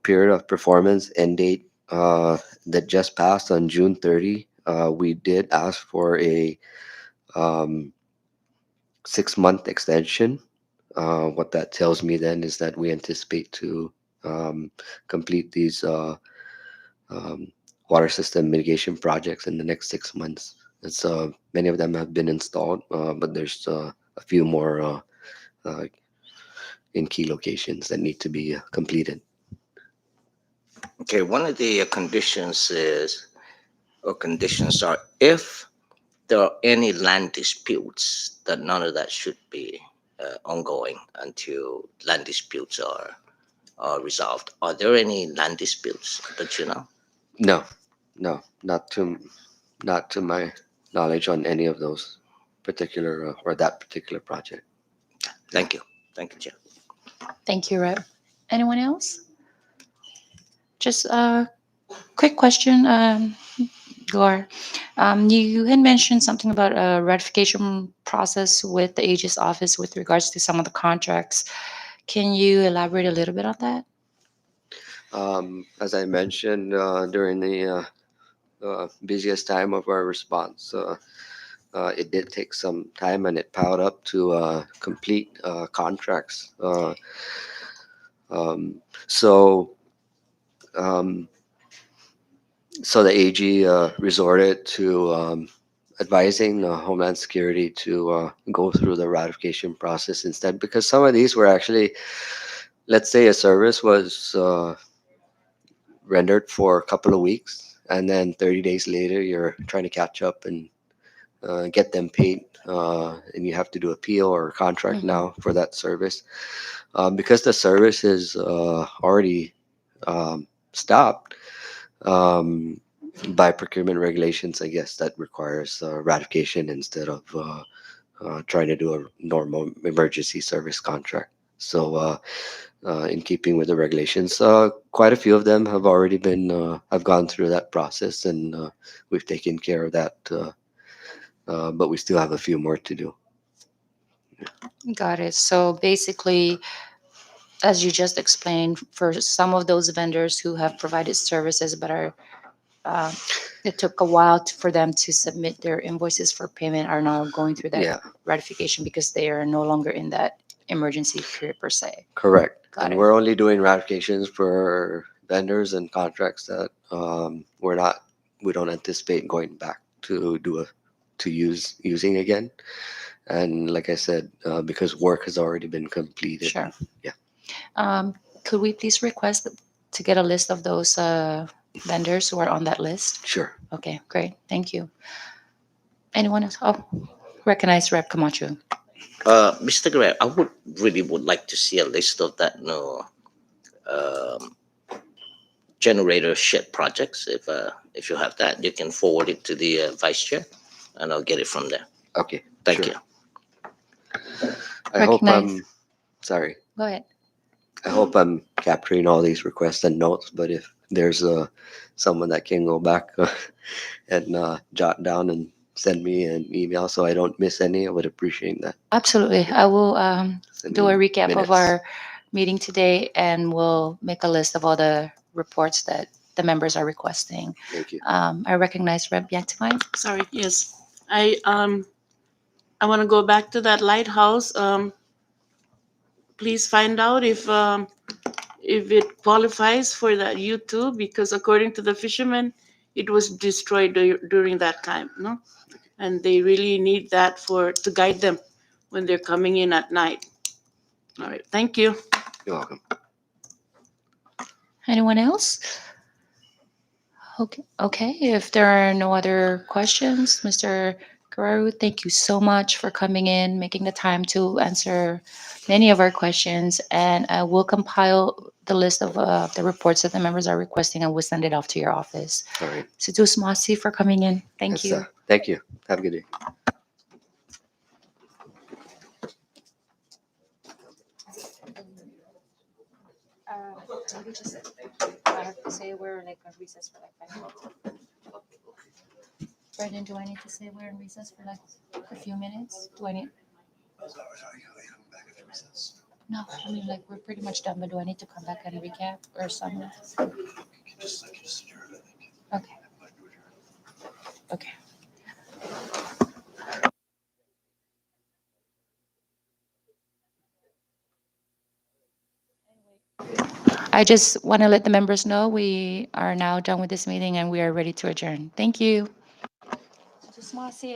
Speaker 2: period of performance end date that just passed on June 30. We did ask for a um, 6 month extension. What that tells me then is that we anticipate to complete these um, water system mitigation projects in the next 6 months. It's many of them have been installed, but there's a few more uh, in key locations that need to be completed.
Speaker 3: Okay, one of the conditions is, or conditions are, if there are any land disputes, that none of that should be ongoing until land disputes are resolved. Are there any land disputes that you know?
Speaker 2: No, no, not to my knowledge on any of those particular or that particular project.
Speaker 3: Thank you. Thank you, Chair.
Speaker 1: Thank you, Rep. Anyone else? Just a quick question, Gar. You had mentioned something about a ratification process with the AG's office with regards to some of the contracts. Can you elaborate a little bit on that?
Speaker 2: As I mentioned during the busiest time of our response, it did take some time and it piled up to complete contracts. Um, so, um, so the AG resorted to advising Homeland Security to go through the ratification process instead, because some of these were actually, let's say, a service was rendered for a couple of weeks, and then 30 days later, you're trying to catch up and get them paid, and you have to do appeal or contract
Speaker 1: Mhm.
Speaker 2: now for that service. Because the service is already stopped by procurement regulations, I guess that requires ratification instead of trying to do a normal emergency service contract. So, in keeping with the regulations, quite a few of them have already been have gone through that process, and we've taken care of that. But we still have a few more to do.
Speaker 1: Got it. So basically, as you just explained, for some of those vendors who have provided services but are, uh, it took a while for them to submit their invoices for payment, are now going through that
Speaker 2: Yeah,
Speaker 1: ratification because they are no longer in that emergency period per se.
Speaker 2: correct.
Speaker 1: Got
Speaker 2: And
Speaker 1: it.
Speaker 2: we're only doing ratifications for vendors and contracts that we don't anticipate going back to using again. And like I said, because work has already been completed.
Speaker 1: Sure.
Speaker 2: Yeah.
Speaker 1: Could we please request to get a list of those vendors who are on that list?
Speaker 2: Sure.
Speaker 1: Okay, great. Thank you. Anyone else? Oh, recognize Rep Camacho.
Speaker 3: Mr. Guerrero, I would like to see a list of that no um, generator shed projects. If you have that, you can forward it to the vice chair, and I'll get it from there.
Speaker 2: Okay.
Speaker 3: Thank
Speaker 2: sure.
Speaker 3: you.
Speaker 2: I hope
Speaker 1: Recognize.
Speaker 2: sorry.
Speaker 1: Go ahead.
Speaker 2: I hope I'm capturing all these requests and notes. But if there's someone that can go back and jot down and send me an email so I don't miss any, I would appreciate that.
Speaker 1: Absolutely. I will
Speaker 2: Send
Speaker 1: do a
Speaker 2: me
Speaker 1: recap of
Speaker 2: minutes.
Speaker 1: our meeting today, and we'll make a list of all the reports that the members are requesting.
Speaker 2: Thank you.
Speaker 1: I recognize Rep Yaktavine.
Speaker 8: Sorry, yes. I want to go back to that lighthouse. Please find out if it qualifies for that U2, because according to the fishermen, it was destroyed during that time, no? And they really need that to guide them when they're coming in at night. All right, thank you.
Speaker 2: You're welcome.
Speaker 1: Anyone else? Okay. Okay. If there are no other questions, Mr. Guerrero, thank you so much for coming in, making the time to answer many of our questions, and I will compile the list of the reports that the members are requesting, and we'll send it off to your office.
Speaker 2: All right.
Speaker 1: Sidus Masi for coming in. Thank
Speaker 2: Yes,
Speaker 1: you.
Speaker 2: thank you. Have a good day.
Speaker 1: Maybe just I have to say we're like on recess for like 5 minutes. Brendan, do I need to say we're in recess for like a few minutes? Do I need? No, I mean like we're pretty much done, but do I need to come back and recap or something? Okay. Okay. I just want to let the members know we are now done with this meeting and we are ready to adjourn. Thank you. Just want to see